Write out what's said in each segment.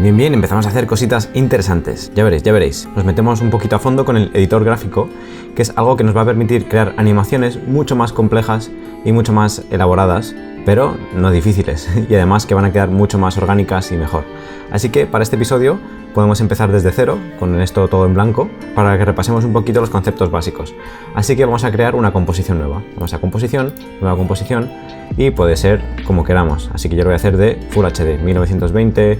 Bien, bien, empezamos a hacer cositas interesantes. Ya veréis. Nos metemos un poquito a fondo con el editor gráfico, que es algo que nos va a permitir crear animaciones mucho más complejas y mucho más elaboradas, pero no difíciles, y además que van a quedar mucho más orgánicas y mejor. Así que para este episodio podemos empezar desde cero, con esto todo en blanco, para que repasemos un poquito los conceptos básicos. Así que vamos a crear una composición nueva. Vamos a composición, nueva composición, y puede ser como queramos. Así que yo lo voy a hacer de Full HD, 1920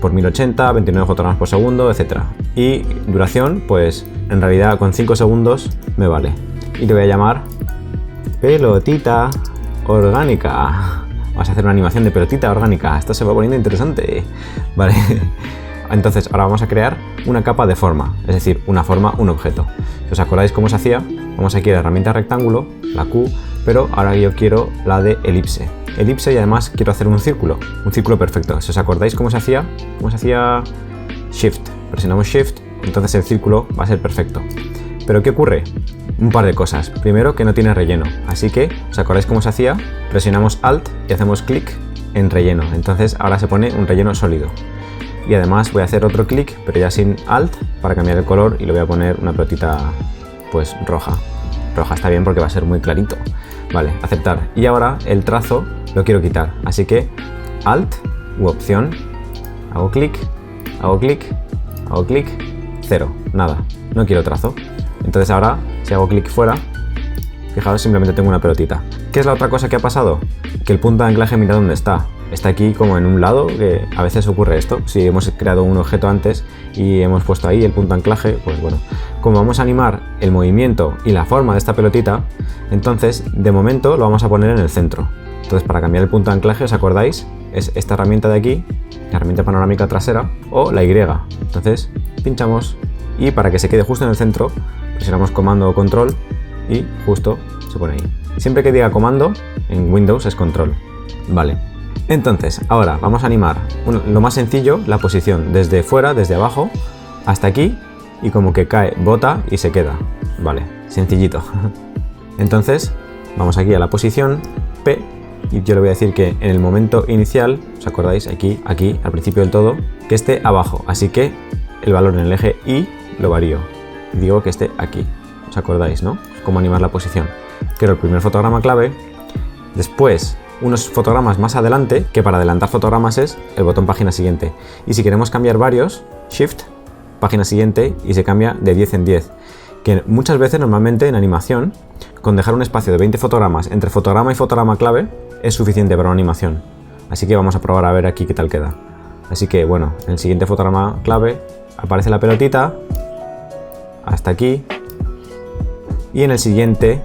por 1080, 29 fotogramas por segundo, etc. Y duración, pues en realidad con 5 segundos me vale. Y le voy a llamar pelotita orgánica. Vamos a hacer una animación de pelotita orgánica. Esto se va poniendo interesante. Vale. Entonces ahora vamos a crear una capa de forma, es decir, una forma, un objeto. Si os acordáis cómo se hacía, vamos aquí a la herramienta rectángulo, la Q, pero ahora yo quiero la de elipse. Elipse y además quiero hacer un círculo perfecto. Si os acordáis cómo se hacía Shift. Presionamos Shift, entonces el círculo va a ser perfecto. Pero ¿qué ocurre? Un par de cosas. Primero, que no tiene relleno, así que, ¿os acordáis cómo se hacía? Presionamos Alt y hacemos clic en relleno. Entonces ahora se pone un relleno sólido. Y además voy a hacer otro clic, pero ya sin Alt, para cambiar el color, y le voy a poner una pelotita pues roja. Roja está bien porque va a ser muy clarito. Vale, aceptar. Y ahora el trazo lo quiero quitar, así que Alt u opción, hago clic, hago clic, hago clic, cero, nada, no quiero trazo. Entonces ahora, si hago clic fuera, fijaos, simplemente tengo una pelotita. ¿Qué es la otra cosa que ha pasado? Que el punto de anclaje, mira dónde está. Está aquí como en un lado, que a veces ocurre esto. Si hemos creado un objeto antes y hemos puesto ahí el punto de anclaje, pues bueno, como vamos a animar el movimiento y la forma de esta pelotita, entonces de momento lo vamos a poner en el centro. Entonces, para cambiar el punto de anclaje, ¿os acordáis? Es esta herramienta de aquí, la herramienta panorámica trasera, o la Y. Entonces pinchamos y para que se quede justo en el centro, presionamos comando o control y justo se pone ahí. Siempre que diga comando, en Windows es control. Vale. Entonces, ahora vamos a animar lo más sencillo, la posición desde fuera, desde abajo, hasta aquí, y como que cae, bota y se queda. Vale, sencillito. Entonces, vamos aquí a la posición P, y yo le voy a decir que en el momento inicial, ¿os acordáis? Aquí, al principio del todo, que esté abajo. Así que el valor en el eje Y lo varío. Y digo que esté aquí. ¿Os acordáis, no? Cómo animar la posición. Quiero el primer fotograma clave, después unos fotogramas más adelante, que para adelantar fotogramas es el botón página siguiente. Y si queremos cambiar varios, Shift, página siguiente, y se cambia de 10 en 10. Que muchas veces, normalmente en animación, con dejar un espacio de 20 fotogramas entre fotograma y fotograma clave, es suficiente para una animación. Así que vamos a probar a ver aquí qué tal queda. Así que bueno, en el siguiente fotograma clave aparece la pelotita, hasta aquí, y en el siguiente,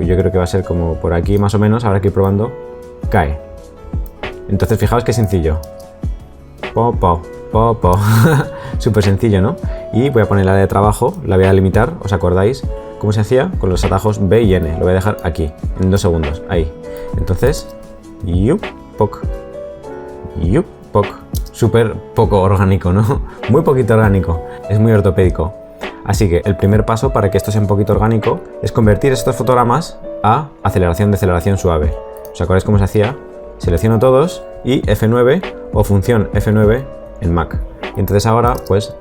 yo creo que va a ser como por aquí más o menos, habrá que ir probando, cae. Entonces fijaos qué sencillo. Súper sencillo, ¿no? Y voy a poner la de trabajo, la voy a limitar, ¿os acordáis cómo se hacía? Con los atajos B y N. Lo voy a dejar aquí, en 2 segundos, ahí. Entonces, poc. Súper poco orgánico, ¿no? Muy poquito orgánico, es muy ortopédico. Así que el primer paso para que esto sea un poquito orgánico es convertir estos fotogramas a aceleración, deceleración suave. ¿Os acordáis cómo se hacía? Selecciono todos y F9 o función F9 en Mac. Y entonces ahora, pues,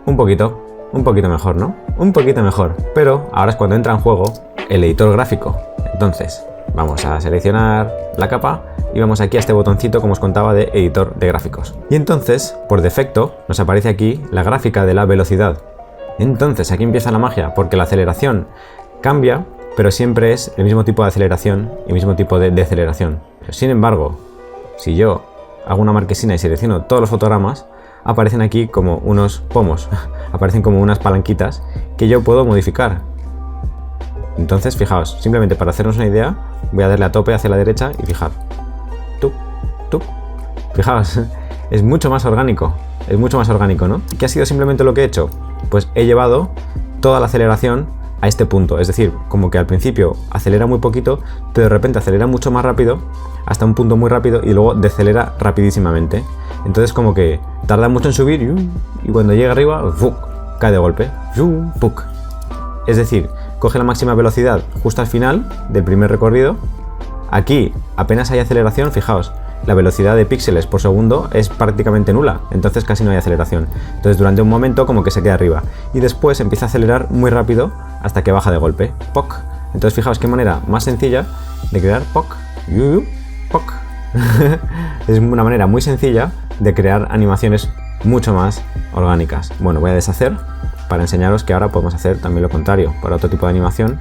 un poquito mejor, ¿no? Un poquito mejor. Pero ahora es cuando entra en juego el editor gráfico. Entonces, vamos a seleccionar la capa y vamos aquí a este botoncito, como os contaba, de editor de gráficos. Y entonces, por defecto, nos aparece aquí la gráfica de la velocidad. Entonces, aquí empieza la magia, porque la aceleración cambia, pero siempre es el mismo tipo de aceleración y el mismo tipo de deceleración. Pero, sin embargo, si yo hago una marquesina y selecciono todos los fotogramas, aparecen aquí como unos pomos, aparecen como unas palanquitas que yo puedo modificar. Entonces, fijaos, simplemente para hacernos una idea, voy a darle a tope hacia la derecha y fijar. Fijaos, es mucho más orgánico, ¿no? ¿Qué ha sido simplemente lo que he hecho? Pues he llevado toda la aceleración a este punto, es decir, como que al principio acelera muy poquito, pero de repente acelera mucho más rápido, hasta un punto muy rápido, y luego decelera rapidísimamente. Entonces como que tarda mucho en subir y cuando llega arriba, cae de golpe. Es decir, coge la máxima velocidad justo al final del primer recorrido. Aquí apenas hay aceleración, fijaos, la velocidad de píxeles por segundo es prácticamente nula, entonces casi no hay aceleración. Entonces durante un momento como que se queda arriba y después empieza a acelerar muy rápido hasta que baja de golpe. POC. Entonces fijaos qué manera más sencilla de crear POC. POC. Es una manera muy sencilla de crear animaciones mucho más orgánicas. Bueno, voy a deshacer para enseñaros que ahora podemos hacer también lo contrario, para otro tipo de animación.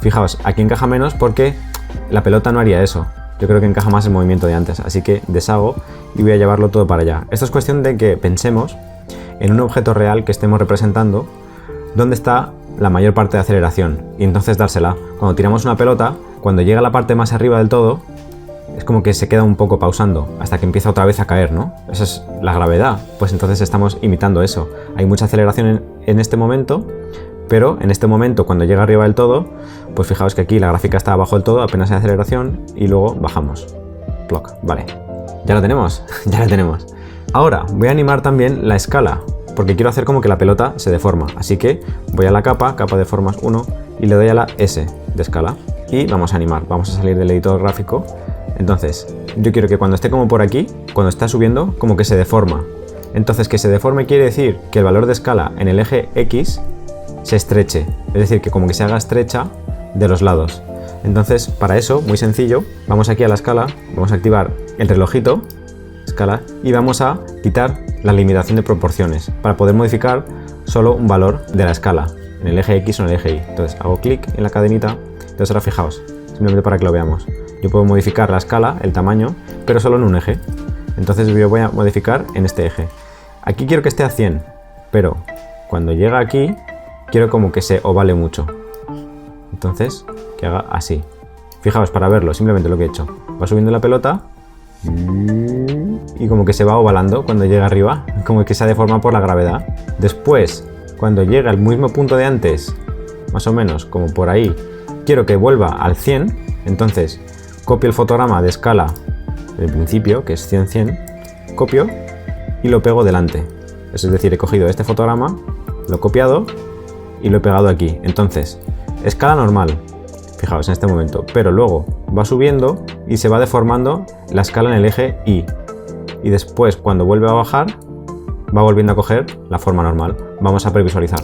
Fijaos, aquí encaja menos porque la pelota no haría eso. Yo creo que encaja más el movimiento de antes, así que deshago y voy a llevarlo todo para allá. Esto es cuestión de que pensemos en un objeto real que estemos representando donde está la mayor parte de aceleración y entonces dársela. Cuando tiramos una pelota, cuando llega a la parte más arriba del todo, es como que se queda un poco pausando hasta que empieza otra vez a caer, ¿no? Esa es la gravedad, pues entonces estamos imitando eso. Hay mucha aceleración en este momento, pero en este momento cuando llega arriba del todo, pues fijaos que aquí la gráfica está abajo del todo, apenas hay aceleración y luego bajamos. Ploc, vale. Ya lo tenemos, ya lo tenemos. Ahora voy a animar también la escala, porque quiero hacer como que la pelota se deforma. Así que voy a la capa de formas 1 y le doy a la S de escala y vamos a animar. Vamos a salir del editor gráfico. Entonces, yo quiero que cuando esté como por aquí, cuando está subiendo, como que se deforma. Entonces, que se deforme quiere decir que el valor de escala en el eje X se estreche. Es decir, que como que se haga estrecha de los lados. Entonces, para eso, muy sencillo, vamos aquí a la escala, vamos a activar el relojito, escala, y vamos a quitar la limitación de proporciones para poder modificar solo un valor de la escala, en el eje X o en el eje Y. Entonces, hago clic en la cadenita. Entonces, ahora fijaos, simplemente para que lo veamos. Yo puedo modificar la escala, el tamaño, pero solo en un eje. Entonces yo voy a modificar en este eje. Aquí quiero que esté a 100, pero cuando llega aquí, quiero como que se ovale mucho. Entonces, que haga así. Fijaos, para verlo, simplemente lo que he hecho. Va subiendo la pelota y como que se va ovalando cuando llega arriba, como que se ha deformado por la gravedad. Después, cuando llega al mismo punto de antes, más o menos como por ahí, quiero que vuelva al 100, entonces copio el fotograma de escala del principio, que es 100-100, copio y lo pego delante. Es decir, he cogido este fotograma, lo he copiado y lo he pegado aquí. Entonces, escala normal, fijaos en este momento, pero luego va subiendo y se va deformando la escala en el eje Y. Y después, cuando vuelve a bajar, va volviendo a coger la forma normal. Vamos a previsualizar.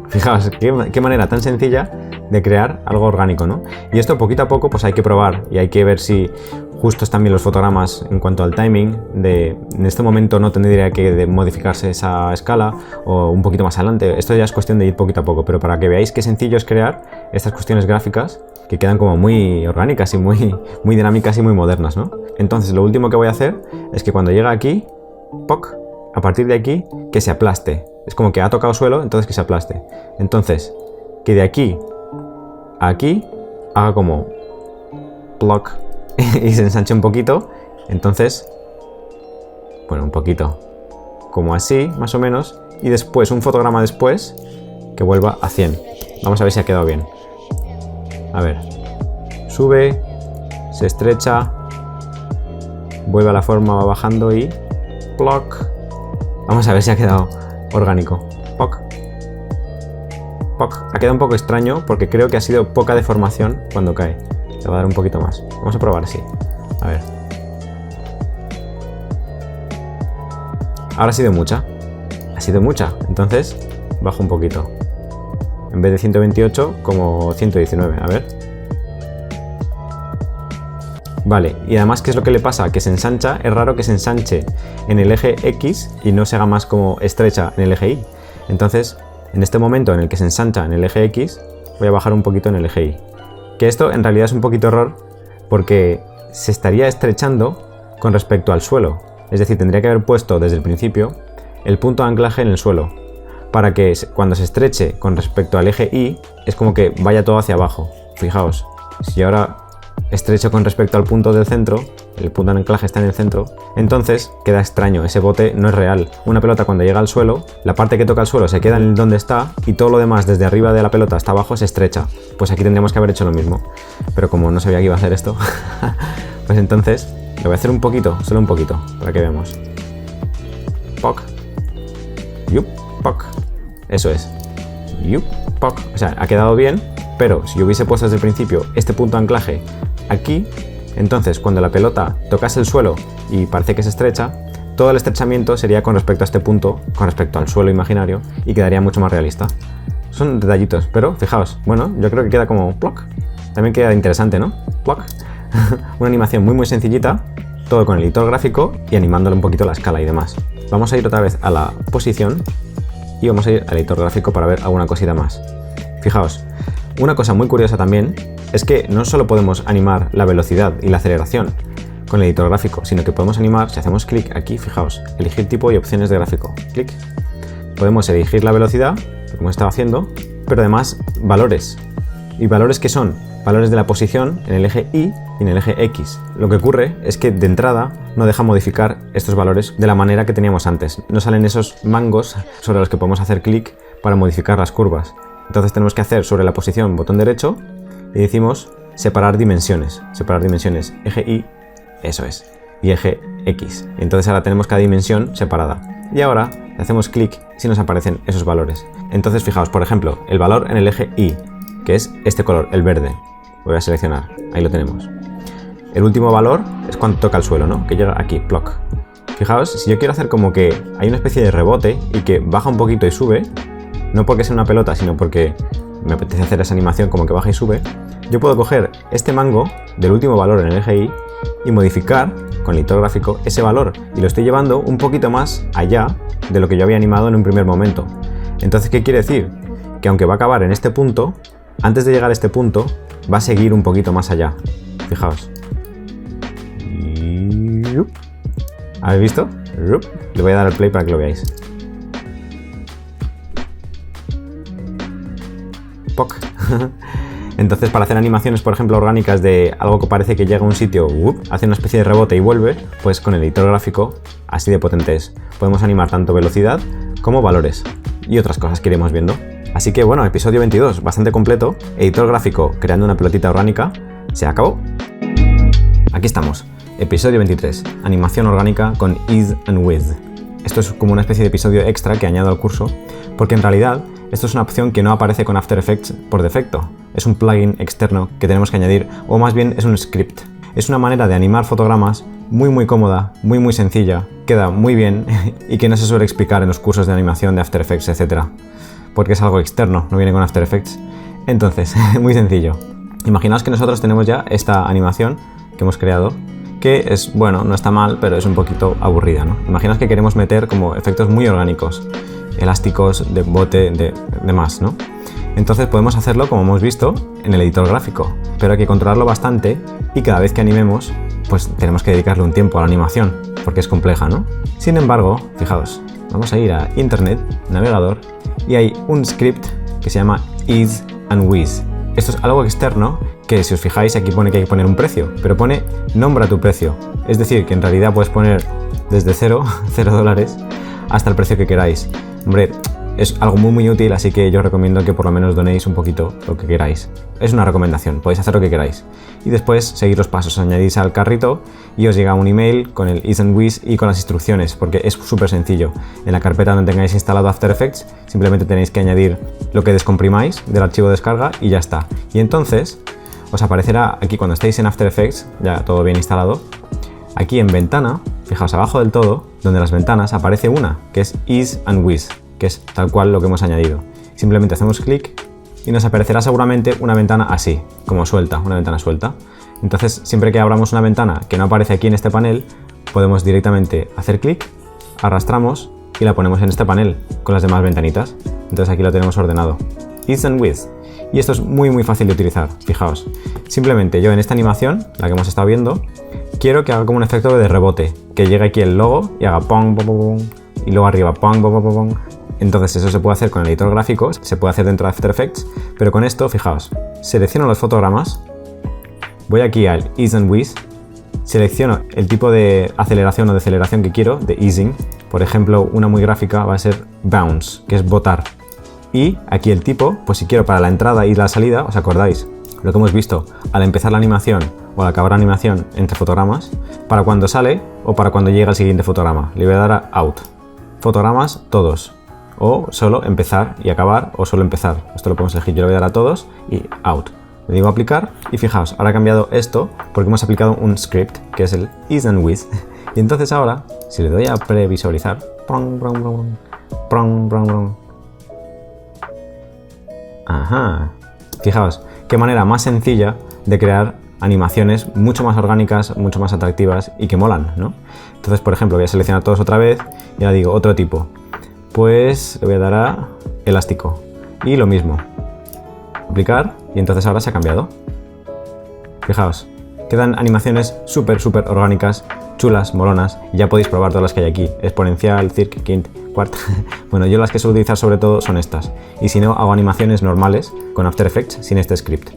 Fijaos, qué manera tan sencilla de crear algo orgánico, ¿no? Y esto poquito a poco pues hay que probar y hay que ver si justos también los fotogramas en cuanto al timing en este momento no tendría que modificarse esa escala o un poquito más adelante. Esto ya es cuestión de ir poquito a poco, pero para que veáis qué sencillo es crear estas cuestiones gráficas que quedan como muy orgánicas y muy dinámicas y muy modernas, ¿no? Entonces lo último que voy a hacer es que cuando llega aquí, ¡poc!, a partir de aquí, que se aplaste. Es como que ha tocado suelo, entonces que se aplaste. Entonces, que de aquí a aquí haga como ploc y se ensanche un poquito. Entonces, bueno, un poquito, como así, más o menos. Y después, un fotograma después, que vuelva a 100. Vamos a ver si ha quedado bien. A ver, sube, se estrecha, vuelve a la forma, va bajando y ploc. Vamos a ver si ha quedado orgánico. Poc. Poc. Ha quedado un poco extraño porque creo que ha sido poca deformación cuando cae. Le va a dar un poquito más. Vamos a probar así. A ver. Ahora ha sido mucha. Ha sido mucha. Entonces, bajo un poquito. En vez de 128, como 119. A ver. Vale, y además, ¿qué es lo que le pasa? Que se ensancha, es raro que se ensanche en el eje X y no se haga más como estrecha en el eje Y. Entonces, en este momento en el que se ensancha en el eje X, voy a bajar un poquito en el eje Y. Que esto en realidad es un poquito error porque se estaría estrechando con respecto al suelo. Es decir, tendría que haber puesto desde el principio el punto de anclaje en el suelo para que cuando se estreche con respecto al eje Y, es como que vaya todo hacia abajo. Fijaos, si ahora estrecho con respecto al punto del centro, el punto de anclaje está en el centro, entonces queda extraño, ese bote no es real. Una pelota cuando llega al suelo, la parte que toca el suelo se queda en donde está y todo lo demás desde arriba de la pelota hasta abajo se estrecha. Pues aquí tendríamos que haber hecho lo mismo, pero como no sabía que iba a hacer esto, pues entonces lo voy a hacer un poquito, solo un poquito, para que veamos. Poc. Yup, poc. Eso es. Yup, poc. O sea, ha quedado bien, pero si yo hubiese puesto desde el principio este punto de anclaje aquí, entonces cuando la pelota tocase el suelo y parece que se estrecha, todo el estrechamiento sería con respecto a este punto, con respecto al suelo imaginario, y quedaría mucho más realista. Son detallitos, pero fijaos, bueno, yo creo que queda como ploc. También queda interesante, ¿no? Ploc. Una animación muy sencillita, todo con el editor gráfico y animándole un poquito la escala y demás. Vamos a ir otra vez a la posición y vamos a ir al editor gráfico para ver alguna cosita más. Fijaos, una cosa muy curiosa también es que no solo podemos animar la velocidad y la aceleración con el editor gráfico, sino que podemos animar, si hacemos clic aquí, fijaos, elegir tipo y opciones de gráfico, clic, podemos elegir la velocidad, como estaba haciendo, pero además valores. ¿Y valores qué son? Valores de la posición en el eje Y y en el eje X. Lo que ocurre es que de entrada no deja modificar estos valores de la manera que teníamos antes. No salen esos mangos sobre los que podemos hacer clic para modificar las curvas. Entonces tenemos que hacer sobre la posición botón derecho y decimos separar dimensiones, eje Y, eso es, y eje X. Entonces ahora tenemos cada dimensión separada. Y ahora le hacemos clic si nos aparecen esos valores. Entonces fijaos, por ejemplo, el valor en el eje Y, que es este color, el verde. Voy a seleccionar, ahí lo tenemos. El último valor es cuando toca el suelo, ¿no? Que llega aquí, ploc. Fijaos, si yo quiero hacer como que hay una especie de rebote y que baja un poquito y sube, no porque sea una pelota, sino porque me apetece hacer esa animación como que baja y sube, yo puedo coger este mango del último valor en el eje Y y modificar con el editor gráfico ese valor, y lo estoy llevando un poquito más allá de lo que yo había animado en un primer momento. Entonces, ¿qué quiere decir? Que aunque va a acabar en este punto, antes de llegar a este punto va a seguir un poquito más allá. Fijaos. ¿Habéis visto? Le voy a dar al play para que lo veáis. ¡Poc! Entonces, para hacer animaciones, por ejemplo, orgánicas de algo que parece que llega a un sitio, hace una especie de rebote y vuelve, pues con el editor gráfico, así de potente es. Podemos animar tanto velocidad como valores y otras cosas que iremos viendo. Así que bueno, episodio 22, bastante completo. Editor gráfico creando una pelotita orgánica, se acabó. Aquí estamos, episodio 23, animación orgánica con Ease and With. Esto es como una especie de episodio extra que añado al curso, porque en realidad esto es una opción que no aparece con After Effects por defecto. Es un plugin externo que tenemos que añadir, o más bien es un script. Es una manera de animar fotogramas muy cómoda, muy sencilla, queda muy bien y que no se suele explicar en los cursos de animación de After Effects, etc. Porque es algo externo, no viene con After Effects. Entonces, muy sencillo. Imaginaos que nosotros tenemos ya esta animación que hemos creado, que es, bueno, no está mal, pero es un poquito aburrida, ¿no? Imaginaos que queremos meter como efectos muy orgánicos, elásticos, de bote, de más, ¿no? Entonces podemos hacerlo, como hemos visto, en el editor gráfico, pero hay que controlarlo bastante y cada vez que animemos, pues tenemos que dedicarle un tiempo a la animación, porque es compleja, ¿no? Sin embargo, fijaos, vamos a ir a Internet, navegador, y hay un script que se llama Ease and With. Esto es algo externo que, si os fijáis, aquí pone que hay que poner un precio, pero pone nombra tu precio. Es decir, que en realidad puedes poner desde $0 hasta el precio que queráis. Hombre, es algo muy útil, así que yo os recomiendo que por lo menos donéis un poquito lo que queráis. Es una recomendación, podéis hacer lo que queráis. Y después seguir los pasos, añadís al carrito y os llega un email con el Ease and With y con las instrucciones, porque es súper sencillo. En la carpeta donde tengáis instalado After Effects, simplemente tenéis que añadir lo que descomprimáis del archivo de descarga y ya está. Y entonces os aparecerá aquí cuando estéis en After Effects, ya todo bien instalado, aquí en ventana, fijaos abajo del todo, donde las ventanas aparece una, que es Ease and With, que es tal cual lo que hemos añadido. Simplemente hacemos clic y nos aparecerá seguramente una ventana así, como suelta, una ventana suelta. Entonces, siempre que abramos una ventana que no aparece aquí en este panel, podemos directamente hacer clic, arrastramos y la ponemos en este panel con las demás ventanitas. Entonces aquí lo tenemos ordenado. Ease and With. Y esto es muy fácil de utilizar, fijaos. Simplemente yo en esta animación, la que hemos estado viendo, quiero que haga como un efecto de rebote, que llegue aquí el logo y haga pong, pong, pong, y luego arriba pong, pong, pong, pong. Entonces eso se puede hacer con el editor gráfico, se puede hacer dentro de After Effects, pero con esto, fijaos, selecciono los fotogramas, voy aquí al Ease and With, selecciono el tipo de aceleración o deceleración que quiero, de easing. Por ejemplo, una muy gráfica va a ser bounce, que es botar. Y aquí el tipo, pues si quiero para la entrada y la salida, ¿os acordáis? Lo que hemos visto al empezar la animación o al acabar la animación entre fotogramas, para cuando sale o para cuando llega el siguiente fotograma. Le voy a dar a Out. Fotogramas todos. o solo empezar y acabar, o solo empezar. Esto lo podemos elegir, yo le voy a dar a todos y out. Le digo aplicar y fijaos, ahora ha cambiado esto porque hemos aplicado un script que es el is and with. Y entonces ahora, si le doy a previsualizar, ajá, fijaos, qué manera más sencilla de crear animaciones mucho más orgánicas, mucho más atractivas y que molan, ¿no? Entonces, por ejemplo, voy a seleccionar todos otra vez y ahora digo otro tipo. Pues le voy a dar a elástico y lo mismo. Aplicar y entonces ahora se ha cambiado. Fijaos, quedan animaciones súper orgánicas, chulas, molonas, y ya podéis probar todas las que hay aquí. Exponencial, circ, quint, quart. Bueno, yo las que suelo utilizar sobre todo son estas. Y si no, hago animaciones normales con After Effects sin este script.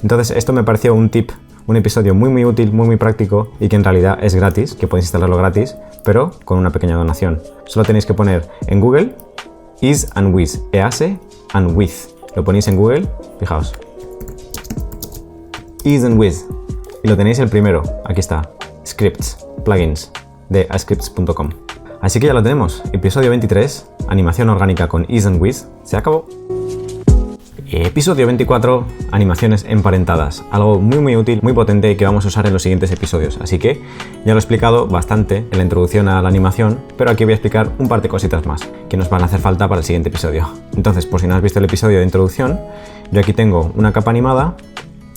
Entonces esto me pareció un tip, un episodio muy útil, muy práctico y que en realidad es gratis, que podéis instalarlo gratis, pero con una pequeña donación. Solo tenéis que poner en Google is and with, ease and with. Lo ponéis en Google, fijaos. Is and with. Y lo tenéis el primero, aquí está. Scripts, plugins, de ascripts.com. Así que ya lo tenemos. Episodio 23, animación orgánica con is and with. Se acabó. Episodio 24, animaciones emparentadas. Algo muy útil, muy potente y que vamos a usar en los siguientes episodios. Así que ya lo he explicado bastante en la introducción a la animación, pero aquí voy a explicar un par de cositas más que nos van a hacer falta para el siguiente episodio. Entonces, por si no has visto el episodio de introducción, yo aquí tengo una capa animada,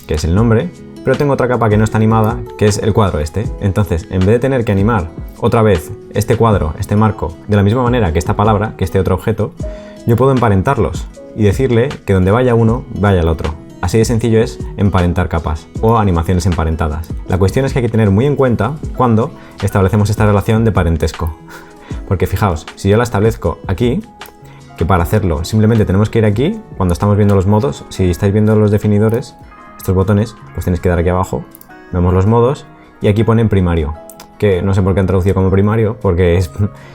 que es el nombre, pero tengo otra capa que no está animada, que es el cuadro este. Entonces, en vez de tener que animar otra vez este cuadro, este marco, de la misma manera que esta palabra, que este otro objeto, yo puedo emparentarlos y decirle que donde vaya uno, vaya el otro. Así de sencillo es emparentar capas o animaciones emparentadas. La cuestión es que hay que tener muy en cuenta cuando establecemos esta relación de parentesco. Porque fijaos, si yo la establezco aquí, que para hacerlo simplemente tenemos que ir aquí, cuando estamos viendo los modos, si estáis viendo los definidores, estos botones, pues tenéis que dar aquí abajo, vemos los modos y aquí ponen primario, que no sé por qué han traducido como primario, porque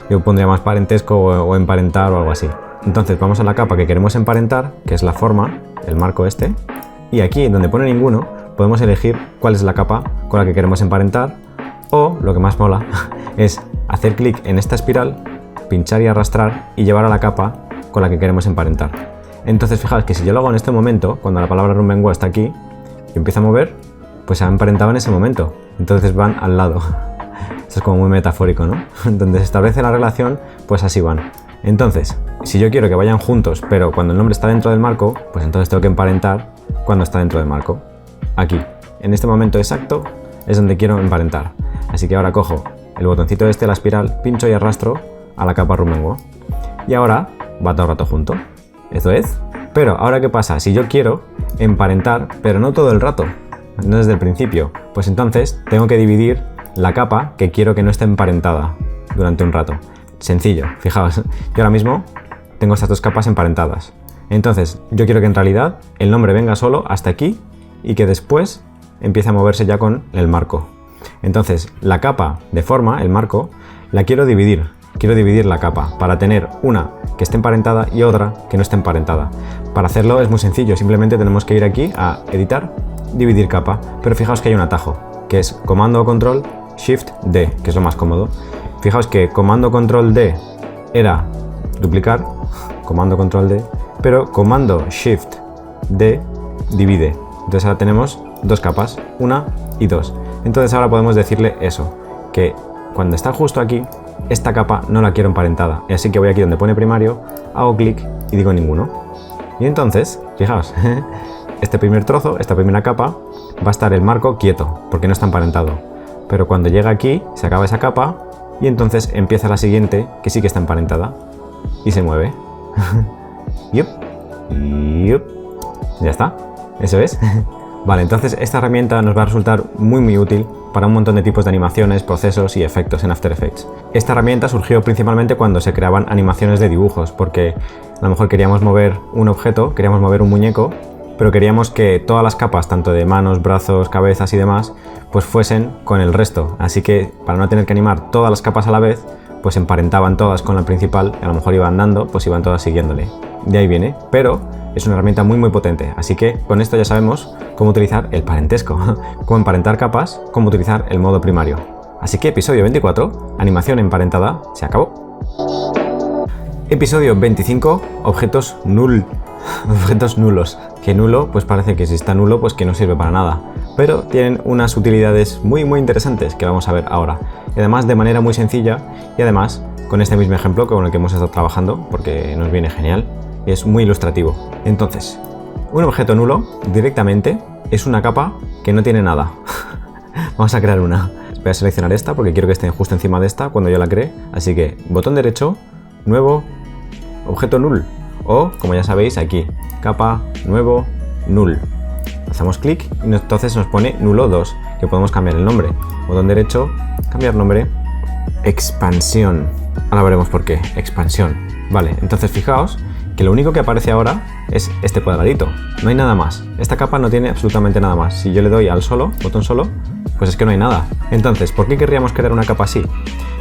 yo pondría más parentesco o emparentar o algo así. Entonces vamos a la capa que queremos emparentar, que es la forma, el marco este, y aquí donde pone ninguno podemos elegir cuál es la capa con la que queremos emparentar, o lo que más mola es hacer clic en esta espiral, pinchar y arrastrar y llevar a la capa con la que queremos emparentar. Entonces fijaos que si yo lo hago en este momento, cuando la palabra Rumbengo está aquí y empieza a mover, pues se ha emparentado en ese momento, entonces van al lado. Esto es como muy metafórico, ¿no? Donde se establece la relación, pues así van. Entonces, si yo quiero que vayan juntos, pero cuando el nombre está dentro del marco, pues entonces tengo que emparentar cuando está dentro del marco. Aquí, en este momento exacto, es donde quiero emparentar. Así que ahora cojo el botoncito este, la espiral, pincho y arrastro a la capa Rumbengo. Y ahora va todo el rato junto. Eso es. Pero ahora, ¿qué pasa? Si yo quiero emparentar, pero no todo el rato, no desde el principio, pues entonces tengo que dividir la capa que quiero que no esté emparentada durante un rato. Sencillo, fijaos, yo ahora mismo tengo estas dos capas emparentadas. Entonces, yo quiero que en realidad el nombre venga solo hasta aquí y que después empiece a moverse ya con el marco. Entonces, la capa de forma, el marco, la quiero dividir. Quiero dividir la capa para tener una que esté emparentada y otra que no esté emparentada. Para hacerlo es muy sencillo, simplemente tenemos que ir aquí a editar, dividir capa, pero fijaos que hay un atajo, que es comando o control, shift D, que es lo más cómodo. Fijaos que comando control D era duplicar, comando control D, pero comando shift D divide. Entonces ahora tenemos dos capas, una y dos. Entonces ahora podemos decirle eso, que cuando está justo aquí, esta capa no la quiero emparentada. Y así que voy aquí donde pone primario, hago clic y digo ninguno. Y entonces, fijaos, este primer trozo, esta primera capa, va a estar el marco quieto, porque no está emparentado. Pero cuando llega aquí, se acaba esa capa y entonces empieza la siguiente, que sí que está emparentada. Y se mueve. Yup. Yup. Ya está. Eso es. Vale, entonces esta herramienta nos va a resultar muy útil para un montón de tipos de animaciones, procesos y efectos en After Effects. Esta herramienta surgió principalmente cuando se creaban animaciones de dibujos, porque a lo mejor queríamos mover un objeto, queríamos mover un muñeco, pero queríamos que todas las capas, tanto de manos, brazos, cabezas y demás, pues fuesen con el resto. Así que para no tener que animar todas las capas a la vez, pues emparentaban todas con la principal, y a lo mejor iban dando, pues iban todas siguiéndole. De ahí viene, pero es una herramienta muy potente, así que con esto ya sabemos cómo utilizar el parentesco, cómo emparentar capas, cómo utilizar el modo primario. Así que episodio 24, animación emparentada, se acabó. Episodio 25, objetos objetos nulos. Que nulo, pues parece que si está nulo, pues que no sirve para nada. Pero tienen unas utilidades muy interesantes que vamos a ver ahora. Y además de manera muy sencilla y además con este mismo ejemplo con el que hemos estado trabajando, porque nos viene genial y es muy ilustrativo. Entonces, un objeto nulo directamente es una capa que no tiene nada. Vamos a crear una. Voy a seleccionar esta porque quiero que esté justo encima de esta cuando yo la cree. Así que botón derecho, nuevo, objeto null. O, como ya sabéis, aquí, capa, nuevo, null. Hacemos clic y entonces nos pone nulo 2, que podemos cambiar el nombre. Botón derecho, cambiar nombre, expansión. Ahora veremos por qué, expansión. Vale, entonces fijaos que lo único que aparece ahora es este cuadradito. No hay nada más. Esta capa no tiene absolutamente nada más. Si yo le doy al solo, botón solo, pues es que no hay nada. Entonces, ¿por qué querríamos crear una capa así?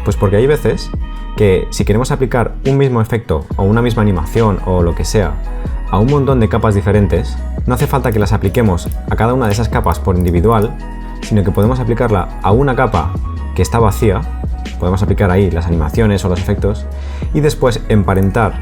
Pues porque hay veces que si queremos aplicar un mismo efecto o una misma animación o lo que sea a un montón de capas diferentes, no hace falta que las apliquemos a cada una de esas capas por individual, sino que podemos aplicarla a una capa que está vacía, podemos aplicar ahí las animaciones o los efectos y después emparentar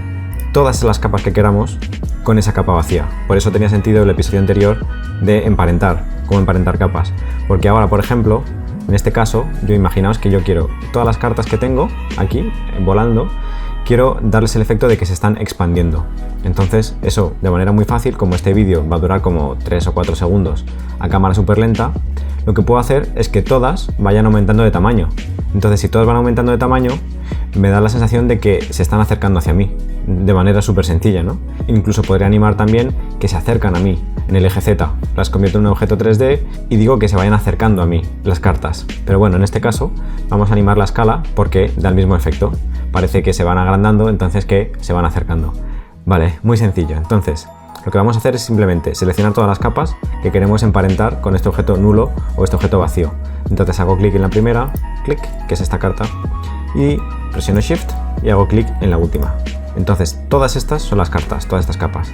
todas las capas que queramos con esa capa vacía. Por eso tenía sentido el episodio anterior de emparentar, cómo emparentar capas. Porque ahora, por ejemplo, en este caso, yo imaginaos que yo quiero todas las cartas que tengo aquí, volando, quiero darles el efecto de que se están expandiendo. Entonces, eso de manera muy fácil, como este vídeo va a durar como 3 o 4 segundos a cámara súper lenta, lo que puedo hacer es que todas vayan aumentando de tamaño. Entonces, si todas van aumentando de tamaño, me da la sensación de que se están acercando hacia mí, de manera súper sencilla, ¿no? Incluso podría animar también que se acercan a mí en el eje Z. Las convierto en un objeto 3D y digo que se vayan acercando a mí las cartas. Pero bueno, en este caso vamos a animar la escala porque da el mismo efecto. Parece que se van agrandando, entonces que se van acercando. Vale, muy sencillo. Entonces, lo que vamos a hacer es simplemente seleccionar todas las capas que queremos emparentar con este objeto nulo o este objeto vacío. Entonces hago clic en la primera, clic, que es esta carta, y presiono Shift y hago clic en la última. Entonces todas estas son las cartas, todas estas capas.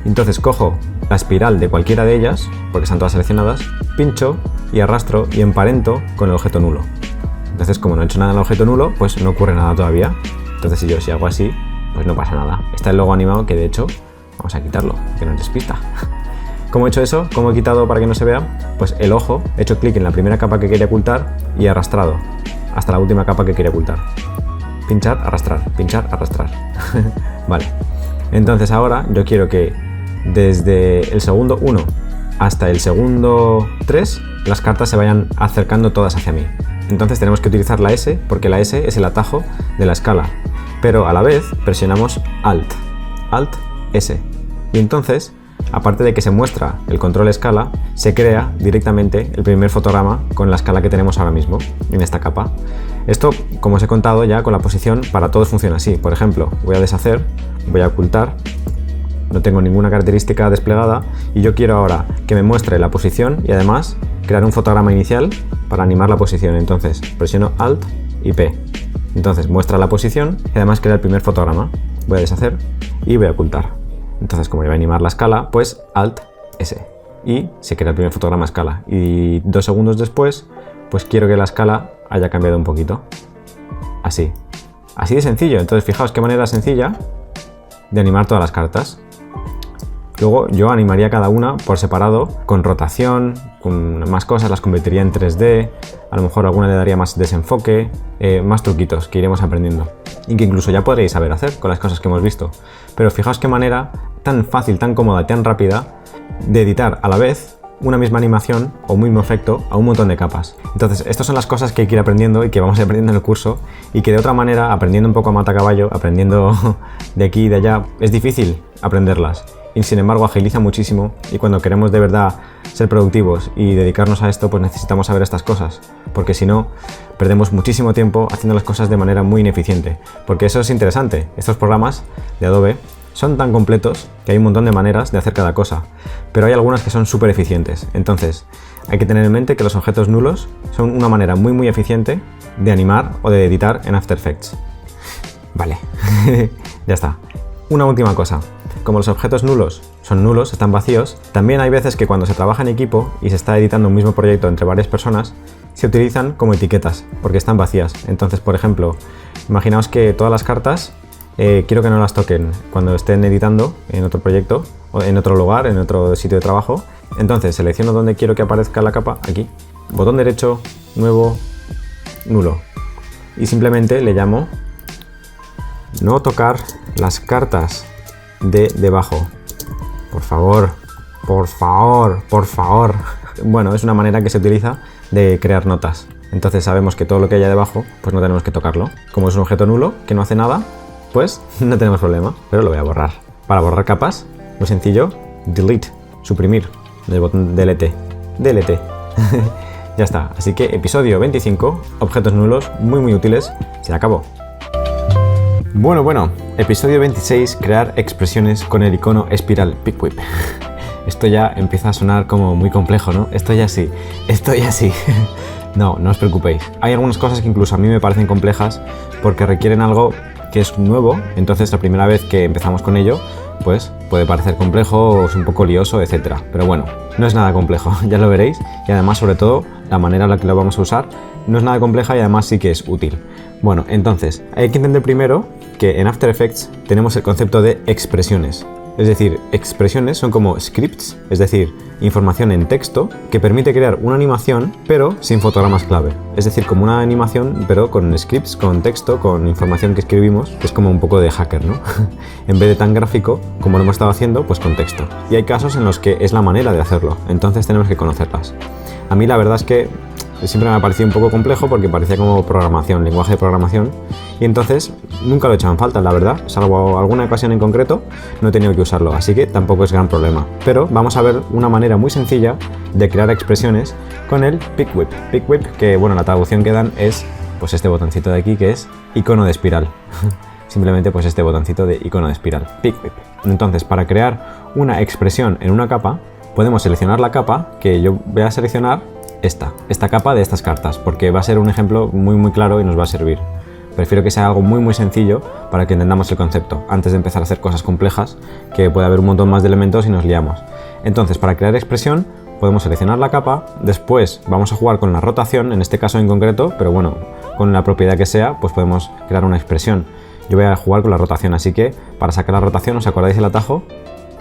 Entonces cojo la espiral de cualquiera de ellas, porque están todas seleccionadas, pincho y arrastro y emparento con el objeto nulo. Entonces, como no he hecho nada en el objeto nulo, pues no ocurre nada todavía. Entonces si hago así, pues no pasa nada. Está el logo animado que de hecho, vamos a quitarlo, que nos despista. ¿Cómo he hecho eso? ¿Cómo he quitado para que no se vea? Pues el ojo, he hecho clic en la primera capa que quería ocultar y he arrastrado hasta la última capa que quería ocultar. Pinchar, arrastrar, pinchar, arrastrar. Vale. Entonces ahora yo quiero que desde el segundo 1 hasta el segundo 3 las cartas se vayan acercando todas hacia mí. Entonces tenemos que utilizar la S porque la S es el atajo de la escala. Pero a la vez presionamos Alt, Alt, S. Y entonces, aparte de que se muestra el control escala, se crea directamente el primer fotograma con la escala que tenemos ahora mismo en esta capa. Esto, como os he contado ya con la posición, para todos funciona así. Por ejemplo, voy a deshacer, voy a ocultar, no tengo ninguna característica desplegada y yo quiero ahora que me muestre la posición y además crear un fotograma inicial para animar la posición. Entonces presiono Alt y P. Entonces muestra la posición y además crea el primer fotograma. Voy a deshacer y voy a ocultar. Entonces, como voy a animar la escala, pues Alt S y se crea el primer fotograma a escala. Y 2 segundos después, pues quiero que la escala haya cambiado un poquito. Así. Así de sencillo. Entonces, fijaos qué manera sencilla de animar todas las cartas. Luego yo animaría cada una por separado, con rotación, con más cosas, las convertiría en 3D, a lo mejor alguna le daría más desenfoque, más truquitos que iremos aprendiendo y que incluso ya podréis saber hacer con las cosas que hemos visto. Pero fijaos qué manera tan fácil, tan cómoda y tan rápida de editar a la vez una misma animación o un mismo efecto a un montón de capas. Entonces, estas son las cosas que hay que ir aprendiendo y que vamos aprendiendo en el curso y que de otra manera, aprendiendo un poco a matacaballo, aprendiendo de aquí y de allá, es difícil aprenderlas. Y sin embargo agiliza muchísimo y cuando queremos de verdad ser productivos y dedicarnos a esto, pues necesitamos saber estas cosas, porque si no perdemos muchísimo tiempo haciendo las cosas de manera muy ineficiente, porque eso es interesante. Estos programas de Adobe son tan completos que hay un montón de maneras de hacer cada cosa, pero hay algunas que son súper eficientes. Entonces hay que tener en mente que los objetos nulos son una manera muy eficiente de animar o de editar en After Effects. Vale, ya está. Una última cosa. Como los objetos nulos son nulos, están vacíos, también hay veces que cuando se trabaja en equipo y se está editando un mismo proyecto entre varias personas, se utilizan como etiquetas, porque están vacías. Entonces, por ejemplo, imaginaos que todas las cartas quiero que no las toquen cuando estén editando en otro proyecto, o en otro lugar, en otro sitio de trabajo. Entonces selecciono donde quiero que aparezca la capa, aquí, botón derecho, nuevo, nulo. Y simplemente le llamo no tocar las cartas de debajo. Por favor, por favor, por favor. Bueno, es una manera que se utiliza de crear notas. Entonces sabemos que todo lo que haya debajo, pues no tenemos que tocarlo. Como es un objeto nulo que no hace nada, pues no tenemos problema, pero lo voy a borrar. Para borrar capas, muy sencillo, delete, suprimir, del botón delete, delete. Ya está, así que episodio 25, objetos nulos, muy útiles, se acabó. Bueno, episodio 26, crear expresiones con el icono espiral PicWhip. Esto ya empieza a sonar como muy complejo, ¿no? Estoy así. No os preocupéis. Hay algunas cosas que incluso a mí me parecen complejas porque requieren algo que es nuevo, entonces la primera vez que empezamos con ello, pues puede parecer complejo o es un poco lioso, etc. Pero bueno, no es nada complejo, ya lo veréis, y además, sobre todo, la manera en la que lo vamos a usar no es nada compleja y además sí que es útil. Bueno, entonces, hay que entender primero que en After Effects tenemos el concepto de expresiones. Es decir, expresiones son como scripts, es decir, información en texto que permite crear una animación pero sin fotogramas clave. Es decir, como una animación pero con scripts, con texto, con información que escribimos, que es como un poco de hacker, ¿no? En vez de tan gráfico como lo hemos estado haciendo, pues con texto. Y hay casos en los que es la manera de hacerlo, entonces tenemos que conocerlas. A mí la verdad es que siempre me ha parecido un poco complejo porque parecía como programación, lenguaje de programación, y entonces nunca lo he echado en falta, la verdad, salvo alguna ocasión en concreto, no he tenido que usarlo, así que tampoco es gran problema. Pero vamos a ver una manera muy sencilla de crear expresiones con el PicWhip. PicWhip, que bueno, la traducción que dan es pues este botoncito de aquí que es icono de espiral. Simplemente pues este botoncito de icono de espiral, PicWhip. Entonces, para crear una expresión en una capa, podemos seleccionar la capa, que yo voy a seleccionar esta capa de estas cartas, porque va a ser un ejemplo muy claro y nos va a servir. Prefiero que sea algo muy sencillo para que entendamos el concepto, antes de empezar a hacer cosas complejas, que puede haber un montón más de elementos y nos liamos. Entonces, para crear expresión, podemos seleccionar la capa, después vamos a jugar con la rotación, en este caso en concreto, pero bueno, con la propiedad que sea, pues podemos crear una expresión. Yo voy a jugar con la rotación, así que para sacar la rotación, ¿os acordáis del atajo?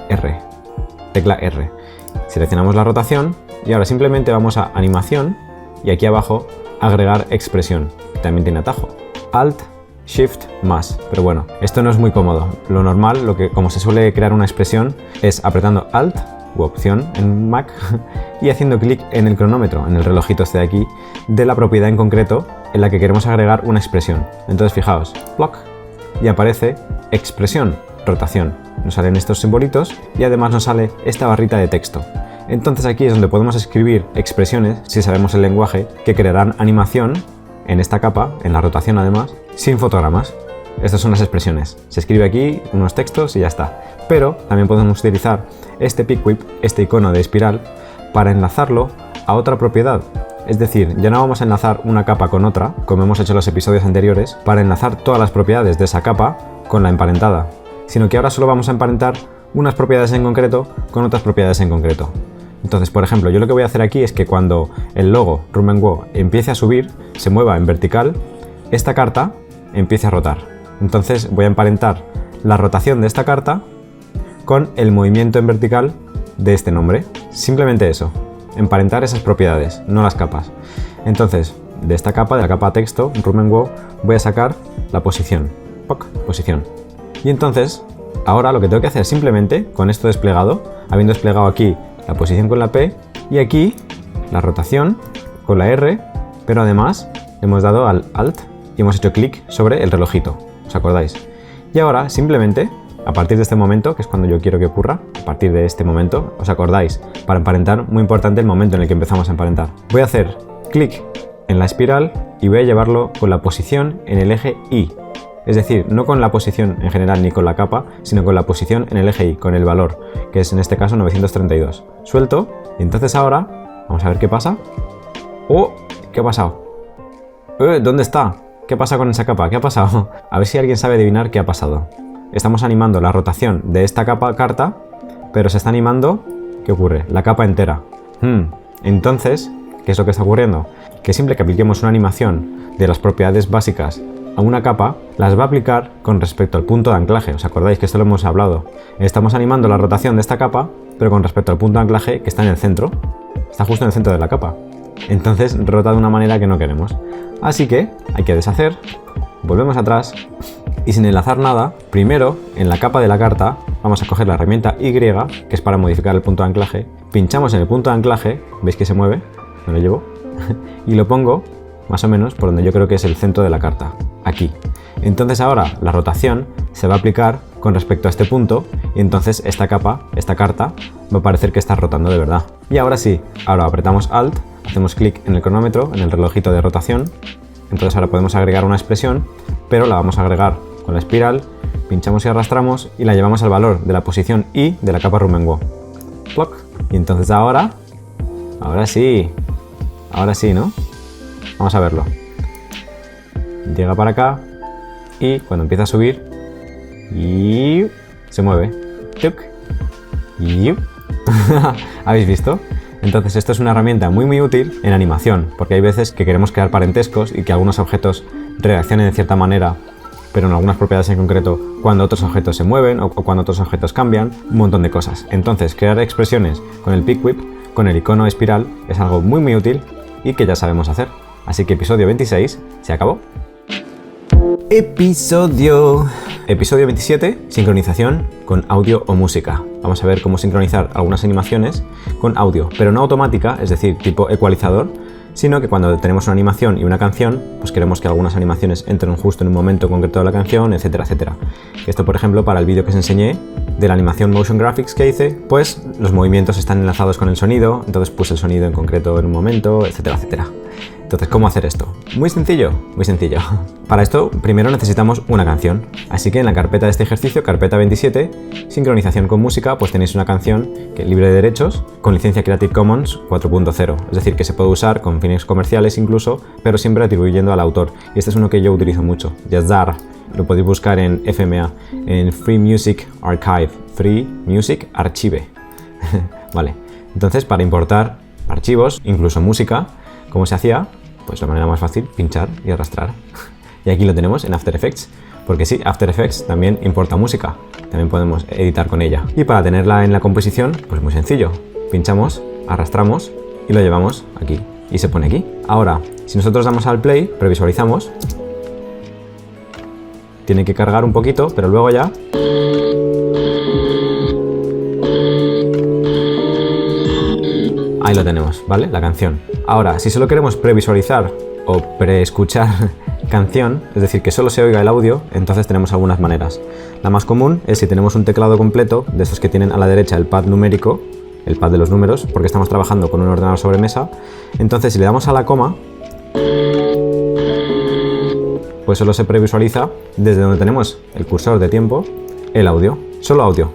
R, tecla R. Seleccionamos la rotación y ahora simplemente vamos a animación y aquí abajo agregar expresión, que también tiene atajo. Alt, Shift, más. Pero bueno, esto no es muy cómodo. Lo normal, como se suele crear una expresión, es apretando Alt u opción en Mac y haciendo clic en el cronómetro, en el relojito este de aquí, de la propiedad en concreto en la que queremos agregar una expresión. Entonces fijaos, block, y aparece expresión, rotación. Nos salen estos simbolitos y además nos sale esta barrita de texto. Entonces aquí es donde podemos escribir expresiones, si sabemos el lenguaje, que crearán animación en esta capa, en la rotación además, sin fotogramas. Estas son las expresiones. Se escribe aquí unos textos y ya está. Pero también podemos utilizar este PicWhip, este icono de espiral, para enlazarlo a otra propiedad. Es decir, ya no vamos a enlazar una capa con otra, como hemos hecho en los episodios anteriores, para enlazar todas las propiedades de esa capa con la emparentada, sino que ahora solo vamos a emparentar unas propiedades en concreto con otras propiedades en concreto. Entonces, por ejemplo, yo lo que voy a hacer aquí es que cuando el logo Rummenwo empiece a subir, se mueva en vertical, esta carta empiece a rotar. Entonces voy a emparentar la rotación de esta carta con el movimiento en vertical de este nombre. Simplemente eso, emparentar esas propiedades, no las capas. Entonces, de esta capa, de la capa texto, Rummenwo, voy a sacar la posición. ¡Poc! Posición. Y entonces, ahora lo que tengo que hacer simplemente, con esto desplegado, habiendo desplegado aquí la posición con la P y aquí la rotación con la R, pero además hemos dado al Alt y hemos hecho clic sobre el relojito, ¿os acordáis? Y ahora simplemente, a partir de este momento, que es cuando yo quiero que ocurra, a partir de este momento, ¿os acordáis? Para emparentar, muy importante el momento en el que empezamos a emparentar. Voy a hacer clic en la espiral y voy a llevarlo con la posición en el eje Y. Es decir, no con la posición en general ni con la capa, sino con la posición en el eje Y, con el valor, que es en este caso 932. Suelto, y entonces ahora, vamos a ver qué pasa. ¡Oh! ¿Qué ha pasado? ¿Dónde está? ¿Qué pasa con esa capa? ¿Qué ha pasado? A ver si alguien sabe adivinar qué ha pasado. Estamos animando la rotación de esta capa carta, pero se está animando, ¿qué ocurre? La capa entera. Entonces, ¿qué es lo que está ocurriendo? Que siempre que apliquemos una animación de las propiedades básicas a una capa, las va a aplicar con respecto al punto de anclaje. ¿Os acordáis que esto lo hemos hablado? Estamos animando la rotación de esta capa, pero con respecto al punto de anclaje que está en el centro. Está justo en el centro de la capa. Entonces rota de una manera que no queremos. Así que hay que deshacer, volvemos atrás y sin enlazar nada, primero en la capa de la carta vamos a coger la herramienta Y, que es para modificar el punto de anclaje, pinchamos en el punto de anclaje, ¿veis que se mueve? Me lo llevo y lo pongo más o menos por donde yo creo que es el centro de la carta, aquí. Entonces ahora la rotación se va a aplicar con respecto a este punto y entonces esta capa, esta carta, va a parecer que está rotando de verdad. Y ahora sí, ahora apretamos Alt, hacemos clic en el cronómetro, en el relojito de rotación, entonces ahora podemos agregar una expresión, pero la vamos a agregar con la espiral, pinchamos y arrastramos y la llevamos al valor de la posición Y de la capa Rummenigge. Ploc. Y entonces ahora sí, ¿no? Vamos a verlo. Llega para acá y cuando empieza a subir y se mueve. ¡Tuc! Y ¿habéis visto? Entonces esto es una herramienta muy útil en animación, porque hay veces que queremos crear parentescos y que algunos objetos reaccionen de cierta manera, pero en algunas propiedades en concreto, cuando otros objetos se mueven o cuando otros objetos cambian, un montón de cosas. Entonces crear expresiones con el Pick Whip, con el icono espiral, es algo muy útil y que ya sabemos hacer. Así que episodio 26 se acabó. Episodio 27, sincronización con audio o música. Vamos a ver cómo sincronizar algunas animaciones con audio, pero no automática, es decir, tipo ecualizador, sino que cuando tenemos una animación y una canción, pues queremos que algunas animaciones entren justo en un momento concreto de la canción, etcétera, etcétera. Esto, por ejemplo, para el vídeo que os enseñé de la animación Motion Graphics que hice, pues los movimientos están enlazados con el sonido, entonces puse el sonido en concreto en un momento, etcétera, etcétera. Entonces, ¿cómo hacer esto? Muy sencillo, muy sencillo. Para esto, primero necesitamos una canción. Así que en la carpeta de este ejercicio, carpeta 27, sincronización con música, pues tenéis una canción que es libre de derechos, con licencia Creative Commons 4.0. Es decir, que se puede usar con fines comerciales incluso, pero siempre atribuyendo al autor. Y este es uno que yo utilizo mucho, Yazdar. Lo podéis buscar en FMA, en Free Music Archive. Free Music Archive. Vale. Entonces, para importar archivos, incluso música, ¿cómo se hacía? Pues la manera más fácil, pinchar y arrastrar. Y aquí lo tenemos en After Effects, porque sí, After Effects también importa música, también podemos editar con ella. Y para tenerla en la composición, pues muy sencillo, pinchamos, arrastramos y lo llevamos aquí, y se pone aquí. Ahora, si nosotros damos al play, previsualizamos, tiene que cargar un poquito, pero luego ya ahí lo tenemos, ¿vale? La canción. Ahora, si solo queremos previsualizar o preescuchar canción, es decir, que solo se oiga el audio, entonces tenemos algunas maneras. La más común es si tenemos un teclado completo, de esos que tienen a la derecha el pad numérico, el pad de los números, porque estamos trabajando con un ordenador sobre mesa. Entonces, si le damos a la coma, pues solo se previsualiza desde donde tenemos el cursor de tiempo, el audio, solo audio.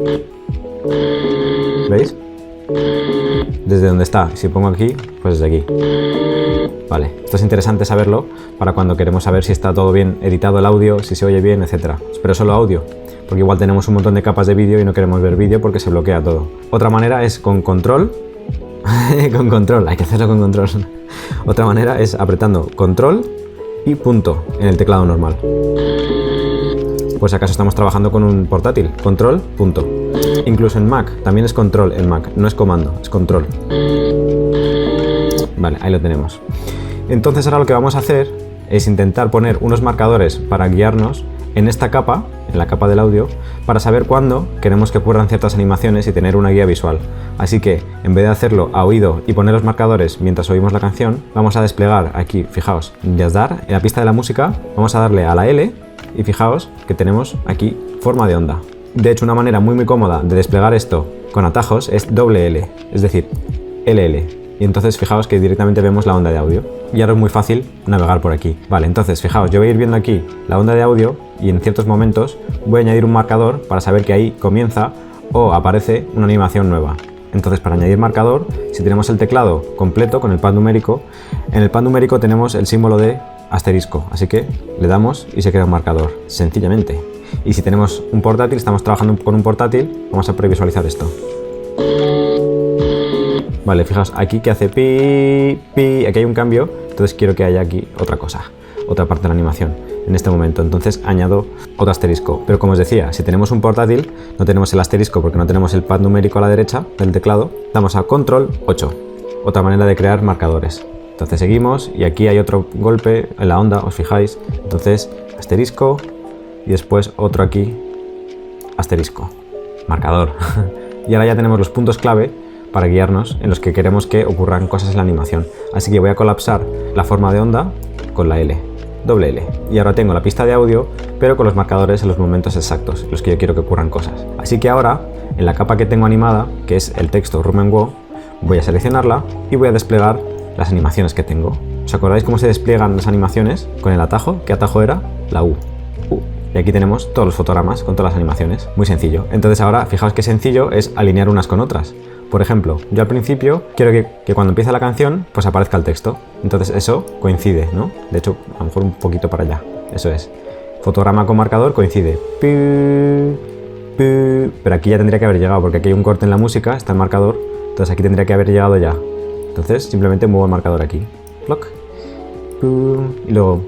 ¿Veis? Desde donde está, si pongo aquí, pues desde aquí. Vale, esto es interesante saberlo para cuando queremos saber si está todo bien editado el audio, si se oye bien, etcétera. Pero solo audio, porque igual tenemos un montón de capas de vídeo y no queremos ver vídeo porque se bloquea todo. Otra manera es con control. Con control, hay que hacerlo con control. Otra manera es apretando control y punto en el teclado normal. Pues acaso estamos trabajando con un portátil, control, punto. Incluso en Mac, también es control en Mac, no es comando, es control. Vale, ahí lo tenemos. Entonces ahora lo que vamos a hacer es intentar poner unos marcadores para guiarnos en esta capa, en la capa del audio, para saber cuándo queremos que ocurran ciertas animaciones y tener una guía visual. Así que, en vez de hacerlo a oído y poner los marcadores mientras oímos la canción, vamos a desplegar aquí, fijaos, Yazdar, en la pista de la música, vamos a darle a la L y fijaos que tenemos aquí forma de onda. De hecho, una manera muy cómoda de desplegar esto con atajos es doble L, es decir, LL. Y entonces fijaos que directamente vemos la onda de audio. Y ahora es muy fácil navegar por aquí. Vale, entonces fijaos, yo voy a ir viendo aquí la onda de audio y en ciertos momentos voy a añadir un marcador para saber que ahí comienza o aparece una animación nueva. Entonces, para añadir marcador, si tenemos el teclado completo con el pad numérico, en el pad numérico tenemos el símbolo de asterisco, así que le damos y se crea un marcador, sencillamente. Y si tenemos un portátil, estamos trabajando con un portátil, vamos a previsualizar esto. Vale, fijaos, aquí que hace pi, pi, aquí hay un cambio, entonces quiero que haya aquí otra cosa, otra parte de la animación. en este momento, entonces añado otro asterisco. Pero como os decía, si tenemos un portátil, no tenemos el asterisco porque no tenemos el pad numérico a la derecha del teclado, damos a control 8, otra manera de crear marcadores. Entonces seguimos y aquí hay otro golpe en la onda, os fijáis, entonces asterisco y después otro aquí, asterisco, marcador. Y ahora ya tenemos los puntos clave para guiarnos en los que queremos que ocurran cosas en la animación. Así que voy a colapsar la forma de onda con la L, doble L. Y ahora tengo la pista de audio, pero con los marcadores en los momentos exactos, en los que yo quiero que ocurran cosas. Así que ahora, en la capa que tengo animada, que es el texto Room & Go, voy a seleccionarla y voy a desplegar las animaciones que tengo. ¿Os acordáis cómo se despliegan las animaciones? Con el atajo. ¿Qué atajo era? La U. Y aquí tenemos todos los fotogramas con todas las animaciones. Muy sencillo. Entonces ahora, fijaos qué sencillo es alinear unas con otras. Por ejemplo, yo al principio quiero que cuando empiece la canción, pues aparezca el texto. Entonces eso coincide, ¿no? De hecho, a lo mejor un poquito para allá. Eso es. Fotograma con marcador coincide. Pero aquí ya tendría que haber llegado, porque aquí hay un corte en la música, está el marcador. Entonces aquí tendría que haber llegado ya. Entonces simplemente muevo el marcador aquí. Ploc. Y luego...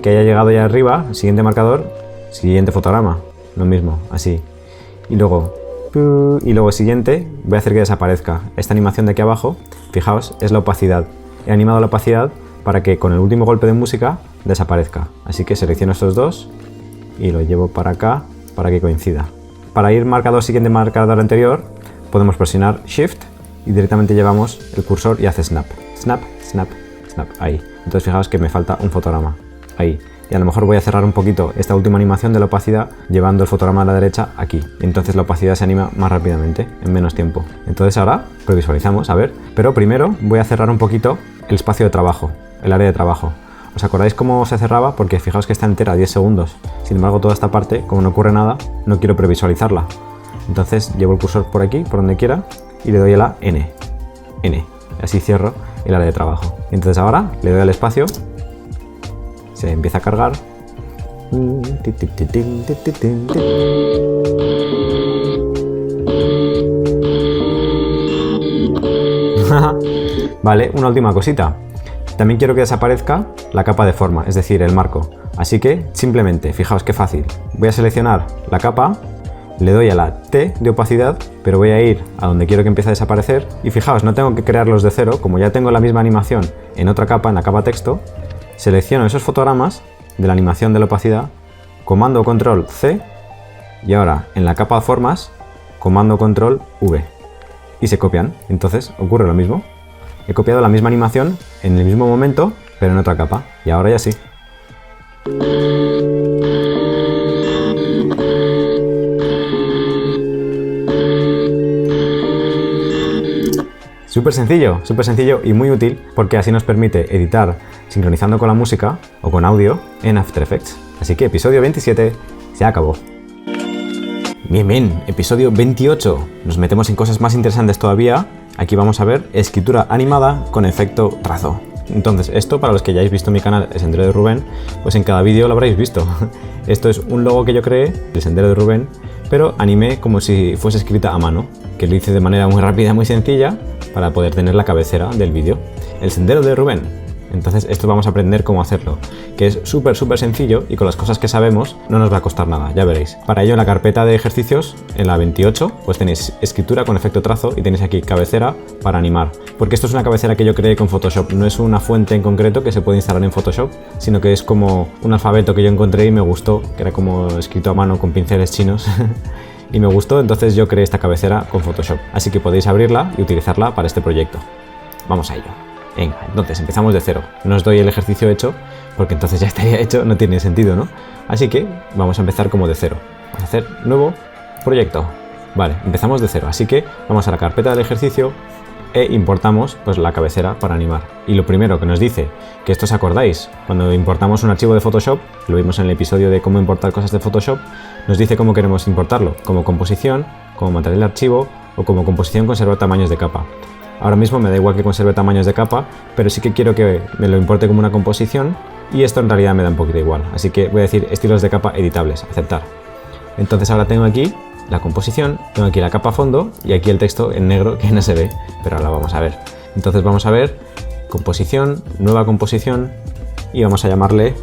que haya llegado ya arriba, siguiente marcador, siguiente fotograma. Lo mismo, así. Y luego siguiente, voy a hacer que desaparezca. Esta animación de aquí abajo, fijaos, es la opacidad. He animado la opacidad para que con el último golpe de música desaparezca. Así que selecciono estos dos y lo llevo para acá para que coincida. Para ir marcador siguiente marcador anterior, podemos presionar Shift y directamente llevamos el cursor y hace snap. Snap, snap, snap. Ahí. Entonces fijaos que me falta un fotograma. Ahí. Y a lo mejor voy a cerrar un poquito esta última animación de la opacidad llevando el fotograma a la derecha aquí. Entonces la opacidad se anima más rápidamente, en menos tiempo. Entonces ahora previsualizamos, a ver. Pero primero voy a cerrar un poquito el espacio de trabajo, el área de trabajo. ¿Os acordáis cómo se cerraba? Porque fijaos que está entera, 10 segundos. Sin embargo, toda esta parte, como no ocurre nada, no quiero previsualizarla. Entonces llevo el cursor por aquí, por donde quiera, y le doy a la N. N. Así cierro el área de trabajo. Entonces ahora le doy al espacio. Se empieza a cargar. Vale, una última cosita. También quiero que desaparezca la capa de forma, es decir, el marco. Así que simplemente, fijaos qué fácil. Voy a seleccionar la capa, le doy a la T de opacidad, pero voy a ir a donde quiero que empiece a desaparecer. Y fijaos, no tengo que crearlos de cero, como ya tengo la misma animación en otra capa, en la capa texto. Selecciono esos fotogramas de la animación de la opacidad, comando control C, y ahora en la capa de formas, comando control V. Y se copian. Entonces ocurre lo mismo. He copiado la misma animación en el mismo momento, pero en otra capa. Y ahora ya sí. Súper sencillo y muy útil porque así nos permite editar sincronizando con la música o con audio en After Effects. Así que episodio 27 se acabó. Bien, episodio 28. Nos metemos en cosas más interesantes todavía. Aquí vamos a ver escritura animada con efecto trazo. Entonces, esto para los que ya hayáis visto mi canal, el Sendero de Rubén, pues en cada vídeo lo habréis visto. Esto es un logo que yo creé, el Sendero de Rubén, pero animé como si fuese escrita a mano, que lo hice de manera muy rápida, muy sencilla, para poder tener la cabecera del vídeo. El Sendero de Rubén. Entonces esto vamos a aprender cómo hacerlo, que es súper sencillo y con las cosas que sabemos no nos va a costar nada, ya veréis. Para ello en la carpeta de ejercicios, en la 28, pues tenéis escritura con efecto trazo y tenéis aquí cabecera para animar. Porque esto es una cabecera que yo creé con Photoshop, no es una fuente en concreto que se puede instalar en Photoshop, sino que es como un alfabeto que yo encontré y me gustó, que era como escrito a mano con pinceles chinos. Y me gustó, entonces yo creé esta cabecera con Photoshop. Así que podéis abrirla y utilizarla para este proyecto. Vamos a ello. Venga, entonces empezamos de cero. No os doy el ejercicio hecho, porque entonces ya estaría hecho, no tiene sentido, ¿no? Así que vamos a empezar como de cero. Vamos a hacer nuevo proyecto. Vale, empezamos de cero. Así que vamos a la carpeta del ejercicio e importamos pues la cabecera para animar. Y lo primero que nos dice, que esto os acordáis, cuando importamos un archivo de Photoshop, lo vimos en el episodio de cómo importar cosas de Photoshop, nos dice cómo queremos importarlo, como composición, como material de archivo o como composición conservar tamaños de capa. Ahora mismo me da igual que conserve tamaños de capa, pero sí que quiero que me lo importe como una composición y esto en realidad me da un poquito igual. Así que voy a decir estilos de capa editables, aceptar. Entonces ahora tengo aquí la composición, tengo aquí la capa fondo y aquí el texto en negro que no se ve, pero ahora vamos a ver. Entonces vamos a ver composición, nueva composición, y vamos a llamarle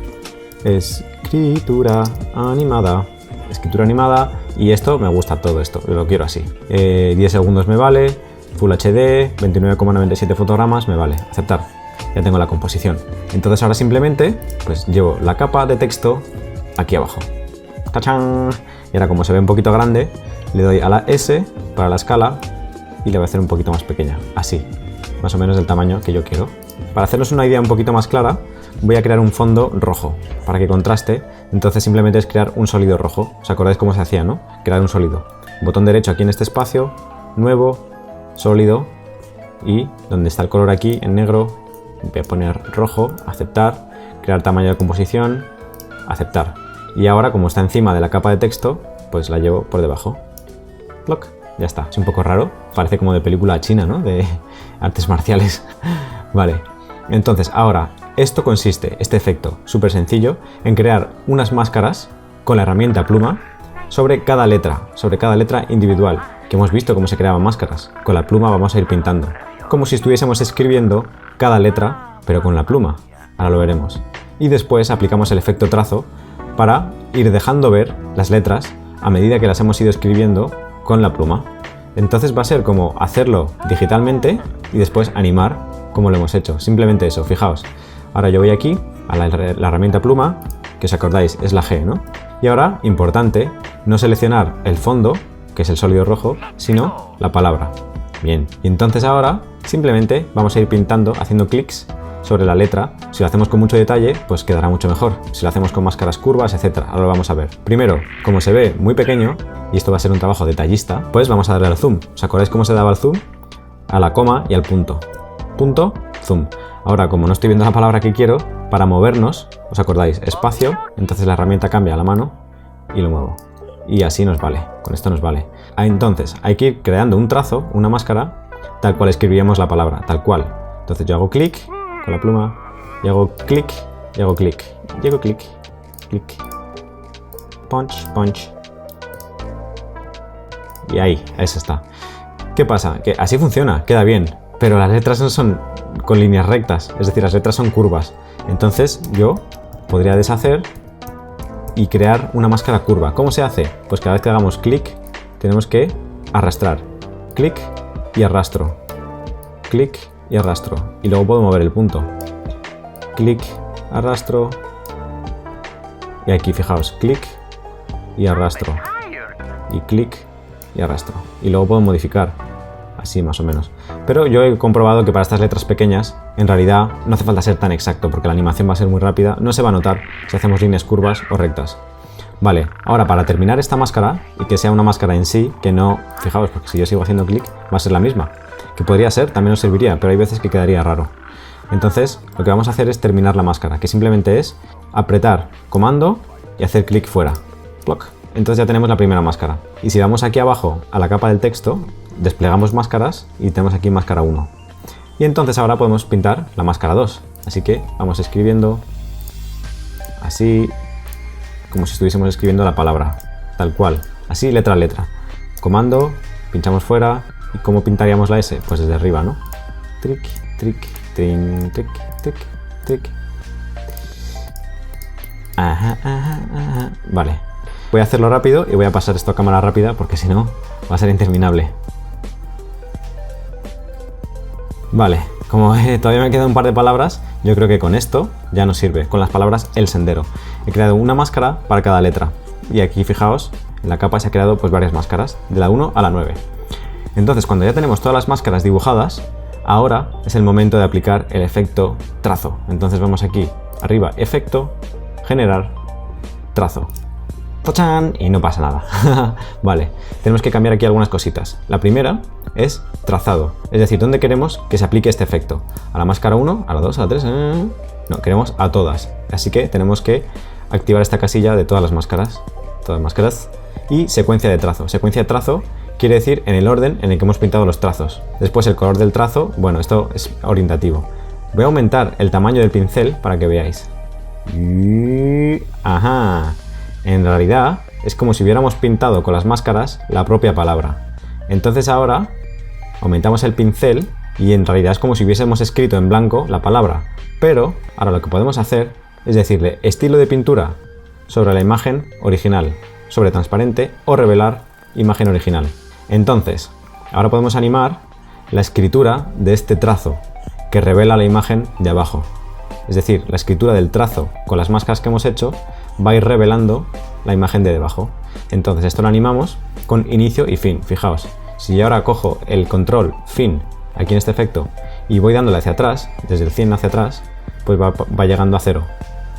escritura animada. Escritura animada, y esto me gusta todo esto, lo quiero así. 10 segundos me vale, Full HD, 29,97 fotogramas me vale, aceptar. Ya tengo la composición. Entonces ahora simplemente pues llevo la capa de texto aquí abajo. ¡Tachán! Y ahora como se ve un poquito grande, le doy a la S para la escala y le voy a hacer un poquito más pequeña, así, más o menos del tamaño que yo quiero. Para hacernos una idea un poquito más clara, voy a crear un fondo rojo para que contraste. Entonces simplemente es crear un sólido rojo. ¿Os acordáis cómo se hacía, no? Crear un sólido. Botón derecho aquí en este espacio, nuevo, sólido, y donde está el color aquí en negro, voy a poner rojo, aceptar, crear tamaño de composición, aceptar. Y ahora, como está encima de la capa de texto, pues la llevo por debajo. ¡Ploc! Ya está. Es un poco raro, parece como de película china, ¿no? De artes marciales. Vale. Entonces, ahora, esto consiste, este efecto súper sencillo, en crear unas máscaras con la herramienta pluma sobre cada letra individual, que hemos visto cómo se creaban máscaras. Con la pluma vamos a ir pintando, como si estuviésemos escribiendo cada letra, pero con la pluma. Ahora lo veremos. Y después aplicamos el efecto trazo para ir dejando ver las letras a medida que las hemos ido escribiendo con la pluma. Entonces va a ser como hacerlo digitalmente y después animar como lo hemos hecho. Simplemente eso, fijaos. Ahora yo voy aquí a la herramienta pluma, que os acordáis es la G, ¿no? Y ahora, importante, no seleccionar el fondo, que es el sólido rojo, sino la palabra. Bien, y entonces ahora simplemente vamos a ir pintando, haciendo clics sobre la letra. Si lo hacemos con mucho detalle, pues quedará mucho mejor. Si lo hacemos con máscaras curvas, etc. Ahora lo vamos a ver. Primero, como se ve muy pequeño, y esto va a ser un trabajo detallista, pues vamos a darle al zoom. ¿Os acordáis cómo se daba al zoom? A la coma y al punto. Punto, zoom. Ahora, como no estoy viendo la palabra que quiero, para movernos, ¿os acordáis? Espacio, entonces la herramienta cambia a la mano y lo muevo. Y así nos vale, con esto nos vale. Entonces, hay que ir creando un trazo, una máscara, tal cual escribiríamos la palabra, tal cual. Entonces yo hago clic con la pluma, y hago clic, y hago clic, y hago clic, clic, punch, punch. Y ahí, eso está. ¿Qué pasa? Que así funciona, queda bien. Pero las letras no son con líneas rectas, es decir, las letras son curvas. Entonces yo podría deshacer y crear una máscara curva. ¿Cómo se hace? Pues cada vez que hagamos clic tenemos que arrastrar. Clic y arrastro. Clic y arrastro. Y luego puedo mover el punto. Clic, arrastro. Y aquí fijaos, clic y arrastro. Y clic y arrastro. Y luego puedo modificar. Así más o menos. Pero yo he comprobado que para estas letras pequeñas, en realidad no hace falta ser tan exacto, porque la animación va a ser muy rápida, no se va a notar si hacemos líneas curvas o rectas. Vale, ahora para terminar esta máscara, y que sea una máscara en sí, que no, fijaos, porque si yo sigo haciendo clic, va a ser la misma. Que podría ser, también nos serviría, pero hay veces que quedaría raro. Entonces, lo que vamos a hacer es terminar la máscara, que simplemente es apretar comando y hacer clic fuera. Ploc. Entonces ya tenemos la primera máscara. Y si vamos aquí abajo a la capa del texto, desplegamos máscaras y tenemos aquí máscara 1. Y entonces ahora podemos pintar la máscara 2. Así que vamos escribiendo así, como si estuviésemos escribiendo la palabra, tal cual, así letra a letra. Comando, pinchamos fuera. ¿Y cómo pintaríamos la S? Pues desde arriba, ¿no? Tric, tric, trin, tric, tric, tric. Ajá, ajá, ajá. Vale. Voy a hacerlo rápido y voy a pasar esto a cámara rápida porque si no va a ser interminable. Vale, como todavía me quedan un par de palabras, yo creo que con esto ya nos sirve, con las palabras El Sendero. He creado una máscara para cada letra. Y aquí fijaos, en la capa se ha creado pues varias máscaras, de la 1 a la 9. Entonces cuando ya tenemos todas las máscaras dibujadas, ahora es el momento de aplicar el efecto trazo. Entonces vamos aquí, arriba, efecto, generar, trazo. ¡Tachán! Y no pasa nada. Vale, tenemos que cambiar aquí algunas cositas. La primera es trazado, es decir, ¿dónde queremos que se aplique este efecto? ¿A la máscara 1? ¿A la 2? ¿A la 3? No, queremos a todas. Así que tenemos que activar esta casilla de todas las máscaras. Todas las máscaras. Y secuencia de trazo. Secuencia de trazo quiere decir en el orden en el que hemos pintado los trazos. Después el color del trazo, bueno, esto es orientativo. Voy a aumentar el tamaño del pincel para que veáis. Ajá. En realidad es como si hubiéramos pintado con las máscaras la propia palabra. Entonces ahora aumentamos el pincel y en realidad es como si hubiésemos escrito en blanco la palabra. Pero ahora lo que podemos hacer es decirle estilo de pintura sobre la imagen original, sobre transparente o revelar imagen original. Entonces, ahora podemos animar la escritura de este trazo que revela la imagen de abajo. Es decir, la escritura del trazo con las máscaras que hemos hecho va a ir revelando la imagen de debajo. Entonces esto lo animamos con inicio y fin. Fijaos, si yo ahora cojo el control fin aquí en este efecto y voy dándole hacia atrás, desde el 100 hacia atrás, pues va llegando a 0.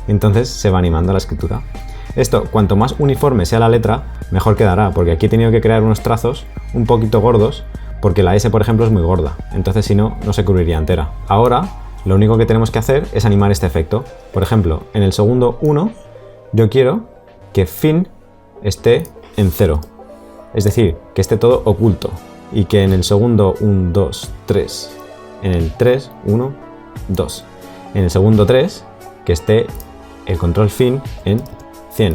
Entonces se va animando la escritura. Esto, cuanto más uniforme sea la letra, mejor quedará, porque aquí he tenido que crear unos trazos un poquito gordos, porque la S, por ejemplo, es muy gorda. Entonces, si no, no se cubriría entera. Ahora, lo único que tenemos que hacer es animar este efecto. Por ejemplo, en el segundo 1, yo quiero que fin esté en 0. Es decir, que esté todo oculto. Y que en el segundo 1, 2, 3, en el 3, 1, 2. En el segundo 3, que esté el control fin en 100.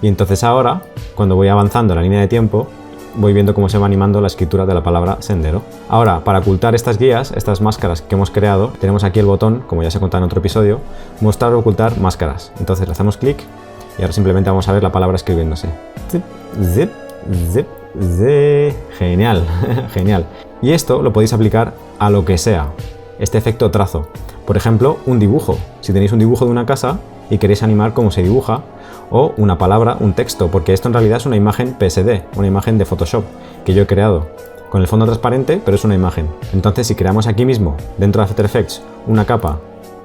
Y entonces ahora, cuando voy avanzando la línea de tiempo, voy viendo cómo se va animando la escritura de la palabra sendero. Ahora, para ocultar estas guías, estas máscaras que hemos creado, tenemos aquí el botón, como ya se contado en otro episodio, mostrar o ocultar máscaras. Entonces le hacemos clic y ahora simplemente vamos a ver la palabra escribiéndose. Zip, zip, zip, zip. Genial, genial. Y esto lo podéis aplicar a lo que sea. Este efecto trazo. Por ejemplo, un dibujo. Si tenéis un dibujo de una casa y queréis animar cómo se dibuja, o una palabra, un texto, porque esto en realidad es una imagen PSD, una imagen de Photoshop que yo he creado con el fondo transparente, pero es una imagen. Entonces, si creamos aquí mismo, dentro de After Effects, una capa,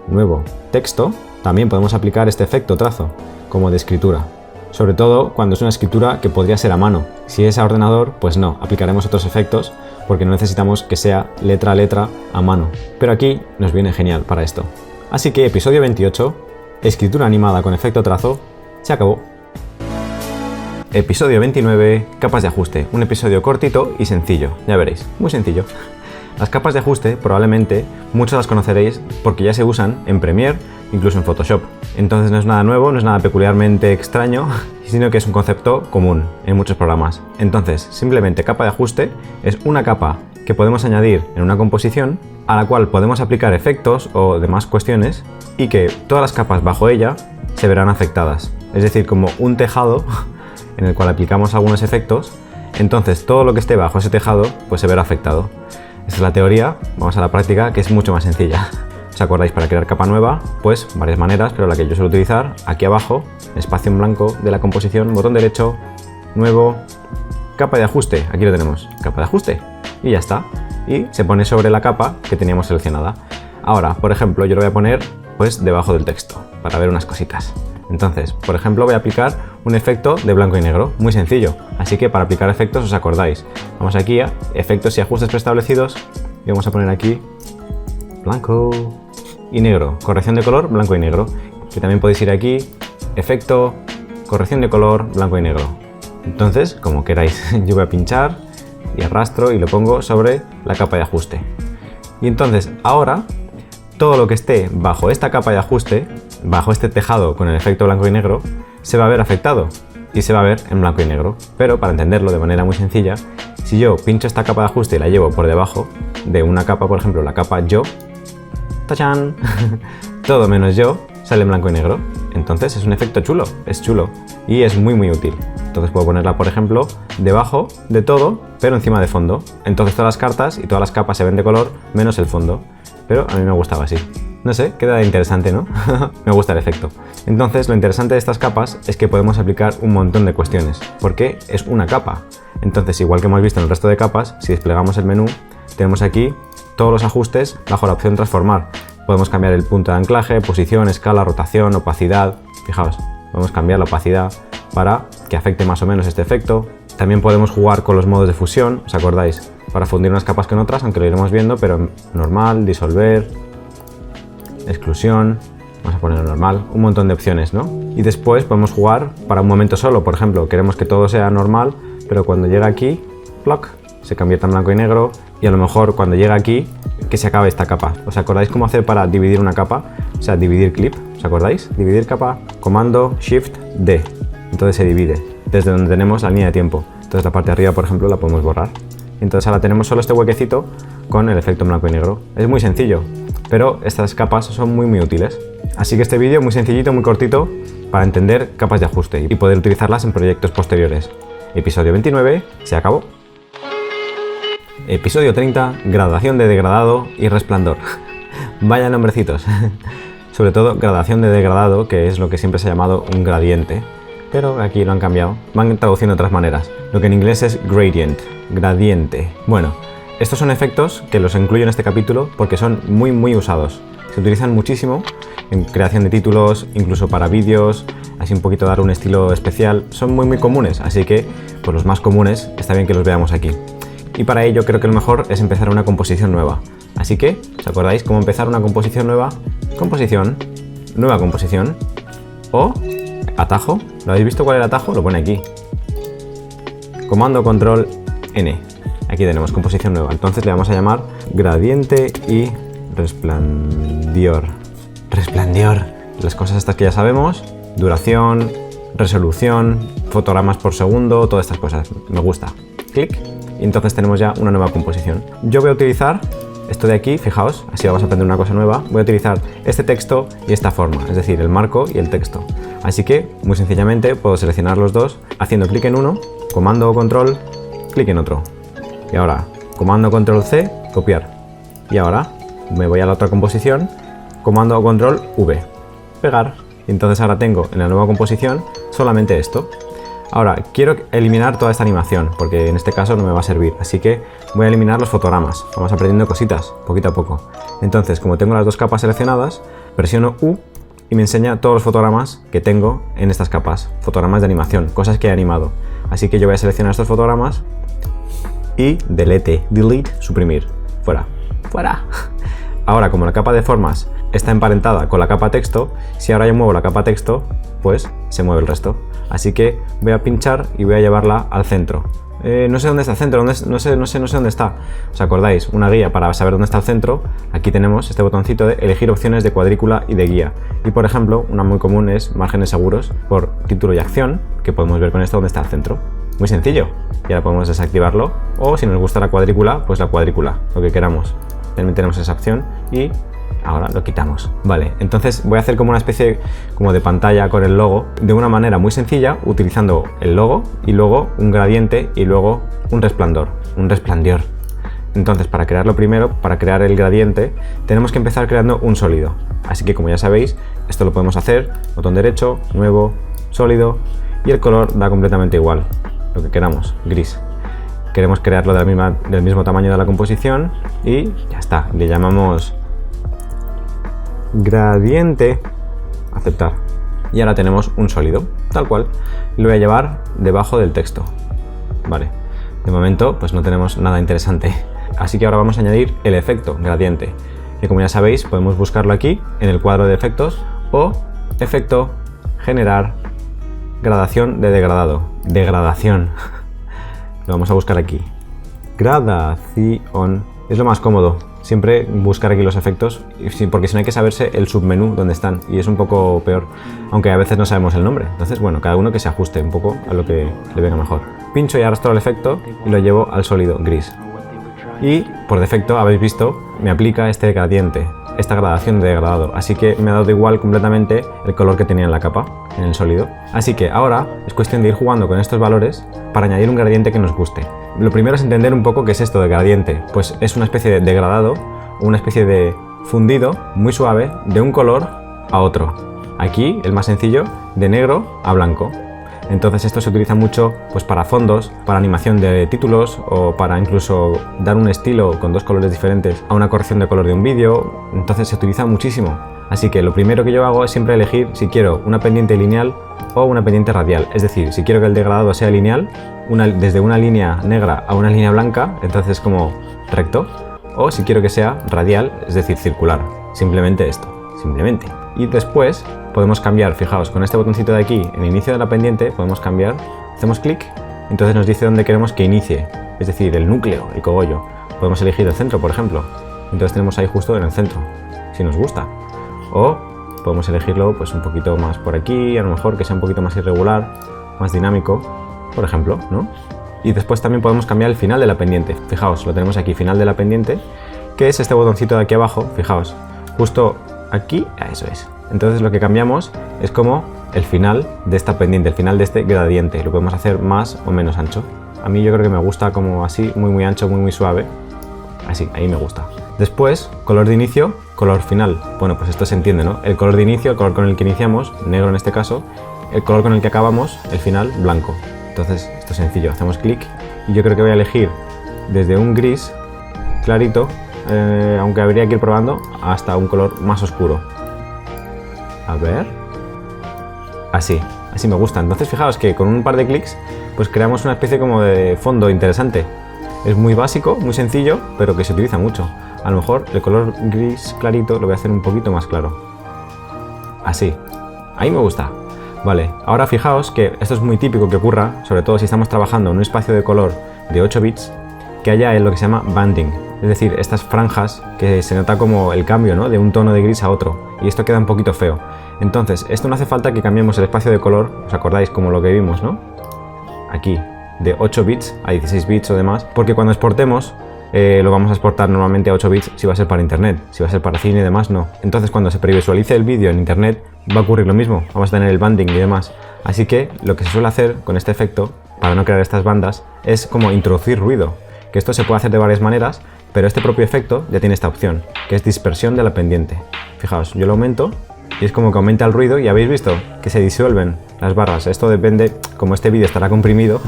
nuevo, texto, también podemos aplicar este efecto trazo como de escritura. Sobre todo cuando es una escritura que podría ser a mano. Si es a ordenador, pues no, aplicaremos otros efectos porque no necesitamos que sea letra a letra a mano. Pero aquí nos viene genial para esto. Así que episodio 28, escritura animada con efecto trazo, se acabó. Episodio 29, capas de ajuste. Un episodio cortito y sencillo, ya veréis, muy sencillo. Las capas de ajuste probablemente muchos las conoceréis porque ya se usan en Premiere, incluso en Photoshop. Entonces no es nada nuevo, no es nada peculiarmente extraño, sino que es un concepto común en muchos programas. Entonces, simplemente capa de ajuste es una capa que podemos añadir en una composición a la cual podemos aplicar efectos o demás cuestiones y que todas las capas bajo ella se verán afectadas. Es decir, como un tejado en el cual aplicamos algunos efectos, entonces todo lo que esté bajo ese tejado pues se verá afectado. Esa es la teoría, vamos a la práctica, que es mucho más sencilla. ¿Os acordáis? Para crear capa nueva, pues varias maneras, pero la que yo suelo utilizar, aquí abajo, espacio en blanco de la composición, botón derecho, nuevo, capa de ajuste, aquí lo tenemos, capa de ajuste, y ya está. Y se pone sobre la capa que teníamos seleccionada. Ahora, por ejemplo, yo lo voy a poner pues debajo del texto, para ver unas cositas. Entonces, por ejemplo, voy a aplicar un efecto de blanco y negro, muy sencillo. Así que para aplicar efectos os acordáis. Vamos aquí a efectos y ajustes preestablecidos y vamos a poner aquí blanco y negro, corrección de color blanco y negro. Que también podéis ir aquí, efecto, corrección de color blanco y negro. Entonces, como queráis, yo voy a pinchar y arrastro y lo pongo sobre la capa de ajuste. Y entonces, ahora, todo lo que esté bajo esta capa de ajuste, bajo este tejado con el efecto blanco y negro, se va a ver afectado y se va a ver en blanco y negro. Pero para entenderlo de manera muy sencilla, si yo pincho esta capa de ajuste y la llevo por debajo de una capa, por ejemplo la capa yo, ¡tachán! Todo menos yo sale en blanco y negro. Entonces es un efecto chulo, es chulo y es muy útil. Entonces puedo ponerla, por ejemplo, debajo de todo, pero encima de fondo. Entonces todas las cartas y todas las capas se ven de color menos el fondo. Pero a mí me gustaba así. No sé, queda interesante, ¿no? Me gusta el efecto. Entonces, lo interesante de estas capas es que podemos aplicar un montón de cuestiones, porque es una capa. Entonces, igual que hemos visto en el resto de capas, si desplegamos el menú, tenemos aquí todos los ajustes bajo la opción transformar. Podemos cambiar el punto de anclaje, posición, escala, rotación, opacidad. Fijaos, podemos cambiar la opacidad para que afecte más o menos este efecto. También podemos jugar con los modos de fusión, ¿os acordáis? Para fundir unas capas con otras, aunque lo iremos viendo, pero normal, disolver, exclusión, vamos a ponerlo normal, un montón de opciones, ¿no? Y después podemos jugar para un momento solo, por ejemplo, queremos que todo sea normal, pero cuando llega aquí, ¡ploc!, se convierta en blanco y negro, y a lo mejor cuando llega aquí, que se acabe esta capa. ¿Os acordáis cómo hacer para dividir una capa? O sea, dividir clip, ¿os acordáis? Dividir capa, comando, shift, D, entonces se divide, desde donde tenemos la línea de tiempo. Entonces la parte de arriba, por ejemplo, la podemos borrar. entonces ahora tenemos solo este huequecito con el efecto en blanco y negro. Es muy sencillo, pero estas capas son muy útiles. Así que este vídeo muy sencillito, muy cortito, para entender capas de ajuste y poder utilizarlas en proyectos posteriores. Episodio 29 se acabó. Episodio 30, gradación de degradado y resplandor. Vaya nombrecitos. Sobre todo gradación de degradado, que es lo que siempre se ha llamado un gradiente, pero aquí lo han cambiado, van traduciendo de otras maneras. Lo que en inglés es gradient, gradiente. Bueno, estos son efectos que los incluyo en este capítulo porque son muy usados. Se utilizan muchísimo en creación de títulos, incluso para vídeos, así un poquito dar un estilo especial. Son muy comunes, así que pues los más comunes está bien que los veamos aquí. Y para ello creo que lo mejor es empezar una composición nueva. Así que, ¿os acordáis cómo empezar una composición nueva? Composición, nueva composición, o atajo. ¿Lo habéis visto cuál es el atajo? Lo pone aquí. Comando control N. Aquí tenemos composición nueva. Entonces le vamos a llamar gradiente y resplandor. Resplandor. Las cosas estas que ya sabemos. Duración, resolución, fotogramas por segundo, todas estas cosas. Me gusta. Clic. Y entonces tenemos ya una nueva composición. Yo voy a utilizar esto de aquí, fijaos, así vamos a aprender una cosa nueva. Voy a utilizar este texto y esta forma, es decir, el marco y el texto. Así que, muy sencillamente, puedo seleccionar los dos haciendo clic en uno, comando o control, clic en otro. Y ahora, comando control C, copiar. Y ahora me voy a la otra composición, comando o control V, pegar. Y entonces ahora tengo en la nueva composición solamente esto. Ahora, quiero eliminar toda esta animación, porque en este caso no me va a servir, así que voy a eliminar los fotogramas. Vamos aprendiendo cositas, poquito a poco. Entonces, como tengo las dos capas seleccionadas, presiono U y me enseña todos los fotogramas que tengo en estas capas. Fotogramas de animación, cosas que he animado. Así que yo voy a seleccionar estos fotogramas y delete, suprimir, fuera, fuera. Ahora, como la capa de formas está emparentada con la capa texto, si ahora yo muevo la capa texto, pues se mueve el resto. Así que voy a pinchar y voy a llevarla al centro. No sé dónde está el centro, no sé dónde está. ¿Os acordáis? Una guía para saber dónde está el centro. Aquí tenemos este botoncito de elegir opciones de cuadrícula y de guía. Y por ejemplo, una muy común es márgenes seguros por título y acción, que podemos ver con esto dónde está el centro. Muy sencillo. Y ahora podemos desactivarlo. O si nos gusta la cuadrícula, pues la cuadrícula, lo que queramos. También tenemos esa opción y ahora lo quitamos. Vale, entonces voy a hacer como una especie de pantalla con el logo de una manera muy sencilla, utilizando el logo y luego un gradiente y luego un resplandor. Entonces, para crearlo primero, para crear el gradiente, tenemos que empezar creando un sólido. Así que, como ya sabéis, esto lo podemos hacer, botón derecho, nuevo, sólido, y el color da completamente igual, lo que queramos, gris. Queremos crearlo del mismo tamaño de la composición y ya está, le llamamos gradiente, aceptar. Y ahora tenemos un sólido, tal cual. Lo voy a llevar debajo del texto. Vale, de momento pues no tenemos nada interesante. Así que ahora vamos a añadir el efecto gradiente, que como ya sabéis podemos buscarlo aquí en el cuadro de efectos o efecto, generar, gradación de degradado. Degradación. Lo vamos a buscar aquí. Gradación. Es lo más cómodo. Siempre buscar aquí los efectos, porque si no hay que saberse el submenú donde están y es un poco peor, aunque a veces no sabemos el nombre. Entonces, bueno, cada uno que se ajuste un poco a lo que le venga mejor. Pincho y arrastro el efecto y lo llevo al sólido gris. Y por defecto, habéis visto, me aplica este gradiente, esta gradación de degradado, así que me ha dado igual completamente el color que tenía en la capa, en el sólido. Así que ahora es cuestión de ir jugando con estos valores para añadir un gradiente que nos guste. Lo primero es entender un poco qué es esto de gradiente, pues es una especie de degradado, una especie de fundido muy suave de un color a otro. Aquí, el más sencillo, de negro a blanco. Entonces esto se utiliza mucho pues para fondos, para animación de títulos o para incluso dar un estilo con dos colores diferentes a una corrección de color de un vídeo. Entonces se utiliza muchísimo. Así que lo primero que yo hago es siempre elegir si quiero una pendiente lineal o una pendiente radial. Es decir, si quiero que el degradado sea lineal, desde una línea negra a una línea blanca, entonces como recto. O si quiero que sea radial, es decir, circular. Simplemente esto, simplemente. Y después podemos cambiar, fijaos, con este botoncito de aquí, en el inicio de la pendiente, podemos cambiar, hacemos clic, entonces nos dice dónde queremos que inicie, es decir, el núcleo, el cogollo. Podemos elegir el centro, por ejemplo. Entonces tenemos ahí justo en el centro, si nos gusta. O podemos elegirlo pues un poquito más por aquí, a lo mejor que sea un poquito más irregular, más dinámico, por ejemplo, ¿no? Y después también podemos cambiar el final de la pendiente. Fijaos, lo tenemos aquí, final de la pendiente, que es este botoncito de aquí abajo, fijaos, justo aquí, eso es. Entonces lo que cambiamos es como el final de esta pendiente, el final de este gradiente. Lo podemos hacer más o menos ancho. A mí yo creo que me gusta como así, muy ancho, muy suave. Así, ahí me gusta. Después, color de inicio, color final. Bueno, pues esto se entiende, ¿no? El color de inicio, el color con el que iniciamos, negro en este caso, el color con el que acabamos, el final, blanco. Entonces, esto es sencillo, hacemos clic y yo creo que voy a elegir desde un gris clarito, aunque habría que ir probando, hasta un color más oscuro. A ver. Así me gusta. Entonces, fijaos que con un par de clics, pues creamos una especie como de fondo interesante. Es muy básico, muy sencillo, pero que se utiliza mucho. A lo mejor el color gris clarito lo voy a hacer un poquito más claro. Así. Ahí me gusta. Vale, ahora fijaos que esto es muy típico que ocurra, sobre todo si estamos trabajando en un espacio de color de 8 bits, que haya lo que se llama banding. Es decir, estas franjas que se nota como el cambio, ¿no?, de un tono de gris a otro. Y esto queda un poquito feo. Entonces, esto no hace falta que cambiemos el espacio de color, ¿os acordáis? Como lo que vimos, ¿no? Aquí, de 8 bits a 16 bits o demás, porque cuando exportemos lo vamos a exportar normalmente a 8 bits si va a ser para internet, si va a ser para cine y demás no. Entonces cuando se previsualice el vídeo en internet va a ocurrir lo mismo, vamos a tener el banding y demás. Así que lo que se suele hacer con este efecto, para no crear estas bandas, es como introducir ruido, que esto se puede hacer de varias maneras, pero este propio efecto ya tiene esta opción, que es dispersión de la pendiente. Fijaos, yo lo aumento y es como que aumenta el ruido y habéis visto que se disuelven las barras. Esto depende, como este vídeo estará comprimido,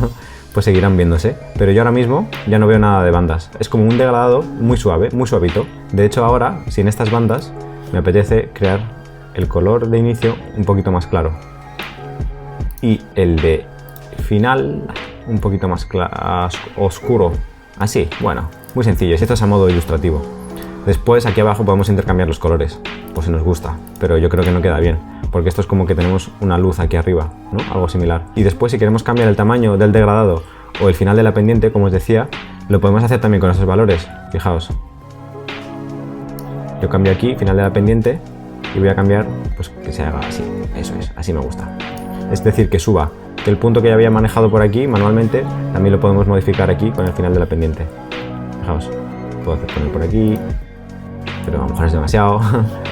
pues seguirán viéndose, pero yo ahora mismo ya no veo nada de bandas, es como un degradado muy suave, muy suavito. De hecho ahora, sin estas bandas, me apetece crear el color de inicio un poquito más claro y el de final un poquito más oscuro, así, bueno, muy sencillo, esto es a modo ilustrativo. Después aquí abajo podemos intercambiar los colores, pues si nos gusta, pero yo creo que no queda bien, porque esto es como que tenemos una luz aquí arriba, ¿no? Algo similar. Y después si queremos cambiar el tamaño del degradado o el final de la pendiente, como os decía, lo podemos hacer también con esos valores, fijaos. Yo cambio aquí, final de la pendiente, y voy a cambiar, pues que se haga así, eso es, así me gusta. Es decir, que suba, que el punto que ya había manejado por aquí manualmente, también lo podemos modificar aquí con el final de la pendiente. Fijaos, puedo poner por aquí, pero a lo mejor es demasiado.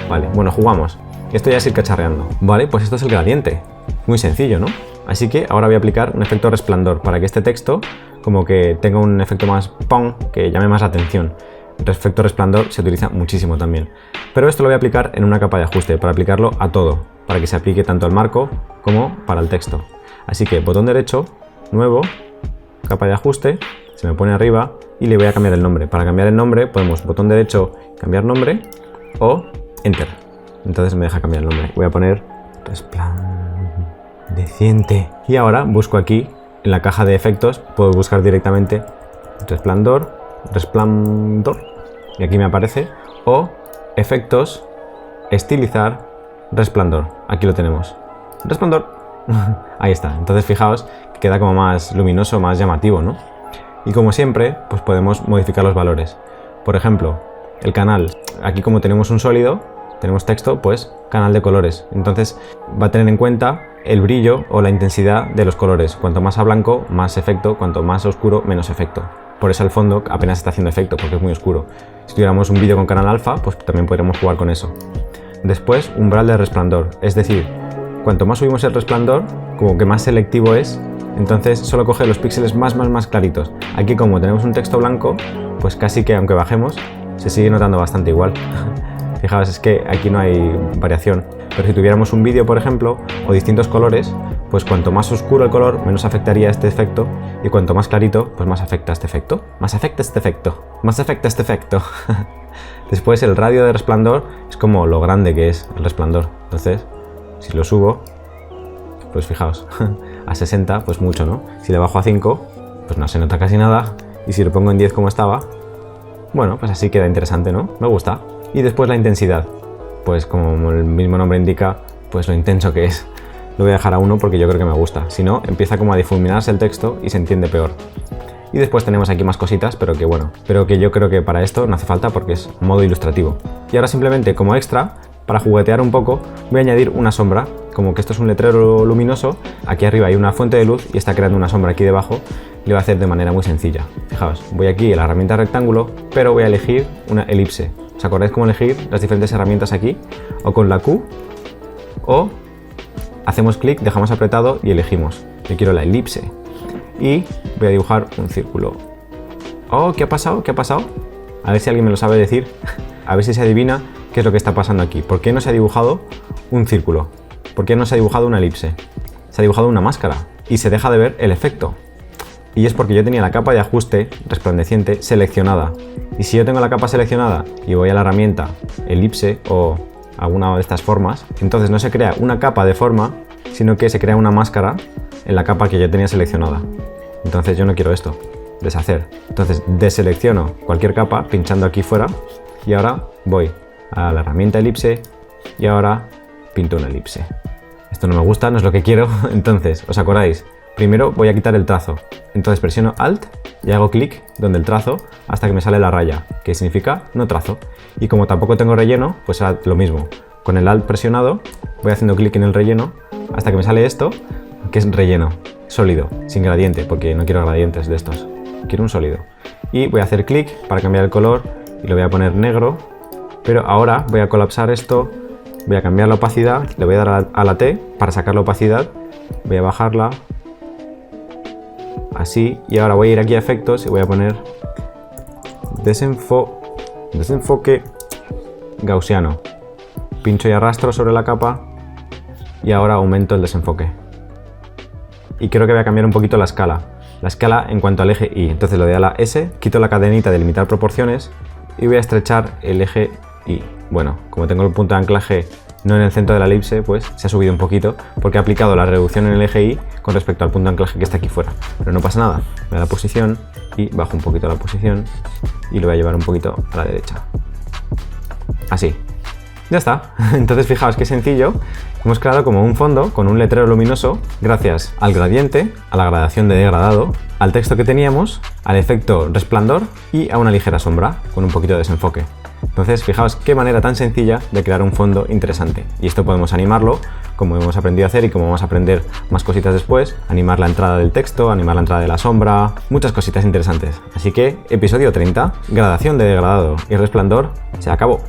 Vale, bueno, jugamos. Esto ya es ir cacharreando. Vale, pues esto es el gradiente. Muy sencillo, ¿no? Así que ahora voy a aplicar un efecto resplandor para que este texto como que tenga un efecto más ¡pum!, que llame más la atención. El efecto resplandor se utiliza muchísimo también. Pero esto lo voy a aplicar en una capa de ajuste para aplicarlo a todo, para que se aplique tanto al marco como para el texto. Así que botón derecho, nuevo, capa de ajuste, se me pone arriba y le voy a cambiar el nombre. Para cambiar el nombre podemos botón derecho, cambiar nombre o enter. Entonces me deja cambiar el nombre. Voy a poner resplandeciente. Y ahora busco aquí en la caja de efectos, puedo buscar directamente resplandor, y aquí me aparece, o efectos, estilizar, resplandor. Aquí lo tenemos. Resplandor. Ahí está. Entonces fijaos que queda como más luminoso, más llamativo, ¿no? Y como siempre, pues podemos modificar los valores. Por ejemplo, el canal. Aquí como tenemos un sólido, tenemos texto, pues canal de colores. Entonces va a tener en cuenta el brillo o la intensidad de los colores. Cuanto más a blanco, más efecto. Cuanto más oscuro, menos efecto. Por eso el fondo apenas está haciendo efecto, porque es muy oscuro. Si tuviéramos un vídeo con canal alfa, pues también podríamos jugar con eso. Después, umbral de resplandor. Es decir, cuanto más subimos el resplandor, como que más selectivo es. Entonces solo coge los píxeles más claritos. Aquí como tenemos un texto blanco, pues casi que aunque bajemos, se sigue notando bastante igual. Fijaos, es que aquí no hay variación. Pero si tuviéramos un vídeo, por ejemplo, o distintos colores, pues cuanto más oscuro el color, menos afectaría este efecto. Y cuanto más clarito, pues más afecta este efecto. Más afecta este efecto. Más afecta este efecto. Después el radio de resplandor es como lo grande que es el resplandor. Entonces, si lo subo, pues fijaos, a 60, pues mucho, ¿no? Si le bajo a 5, pues no se nota casi nada. Y si lo pongo en 10 como estaba, bueno, pues así queda interesante, ¿no? Me gusta. Y después la intensidad. Pues como el mismo nombre indica, pues lo intenso que es. Lo voy a dejar a 1 porque yo creo que me gusta. Si no, empieza como a difuminarse el texto y se entiende peor. Y después tenemos aquí más cositas, pero que bueno, pero que yo creo que para esto no hace falta porque es modo ilustrativo. Y ahora simplemente como extra, para juguetear un poco, voy a añadir una sombra. Como que esto es un letrero luminoso, aquí arriba hay una fuente de luz y está creando una sombra aquí debajo, lo voy a hacer de manera muy sencilla. Fijaos, voy aquí a la herramienta rectángulo, pero voy a elegir una elipse. ¿Os acordáis cómo elegir las diferentes herramientas aquí? O con la Q, o hacemos clic, dejamos apretado y elegimos. Yo quiero la elipse. Y voy a dibujar un círculo. Oh, ¿qué ha pasado? ¿Qué ha pasado? A ver si alguien me lo sabe decir. A ver si se adivina qué es lo que está pasando aquí. ¿Por qué no se ha dibujado un círculo? ¿Por qué no se ha dibujado una elipse? Se ha dibujado una máscara y se deja de ver el efecto. Y es porque yo tenía la capa de ajuste resplandeciente seleccionada. Y si yo tengo la capa seleccionada y voy a la herramienta elipse o alguna de estas formas, entonces no se crea una capa de forma, sino que se crea una máscara en la capa que yo tenía seleccionada. Entonces yo no quiero esto, deshacer. Entonces deselecciono cualquier capa pinchando aquí fuera y ahora voy a la herramienta elipse y ahora pinto una elipse. Esto no me gusta, no es lo que quiero. Entonces, ¿os acordáis? Primero voy a quitar el trazo. Entonces presiono Alt y hago clic donde el trazo hasta que me sale la raya, que significa no trazo. Y como tampoco tengo relleno, pues será lo mismo. Con el Alt presionado voy haciendo clic en el relleno hasta que me sale esto, que es relleno, sólido, sin gradiente, porque no quiero gradientes de estos. Quiero un sólido. Y voy a hacer clic para cambiar el color y lo voy a poner negro. Pero ahora voy a colapsar esto, voy a cambiar la opacidad, le voy a dar a la T para sacar la opacidad, voy a bajarla. Así, y ahora voy a ir aquí a efectos y voy a poner desenfoque gaussiano. Pincho y arrastro sobre la capa y ahora aumento el desenfoque. Y creo que voy a cambiar un poquito la escala. La escala en cuanto al eje Y. Entonces le doy a la S, quito la cadenita de limitar proporciones y voy a estrechar el eje Y. Bueno, como tengo el punto de anclaje no en el centro de la elipse, pues se ha subido un poquito porque he aplicado la reducción en el eje Y con respecto al punto de anclaje que está aquí fuera. Pero no pasa nada, me da la posición y bajo un poquito la posición y lo voy a llevar un poquito a la derecha. Así. Ya está. Entonces fijaos qué sencillo. Hemos creado como un fondo con un letrero luminoso gracias al gradiente, a la gradación de degradado, al texto que teníamos, al efecto resplandor y a una ligera sombra con un poquito de desenfoque. Entonces, fijaos qué manera tan sencilla de crear un fondo interesante. Y esto podemos animarlo, como hemos aprendido a hacer y como vamos a aprender más cositas después. Animar la entrada del texto, animar la entrada de la sombra, muchas cositas interesantes. Así que, episodio 30, gradación de degradado y resplandor, se acabó.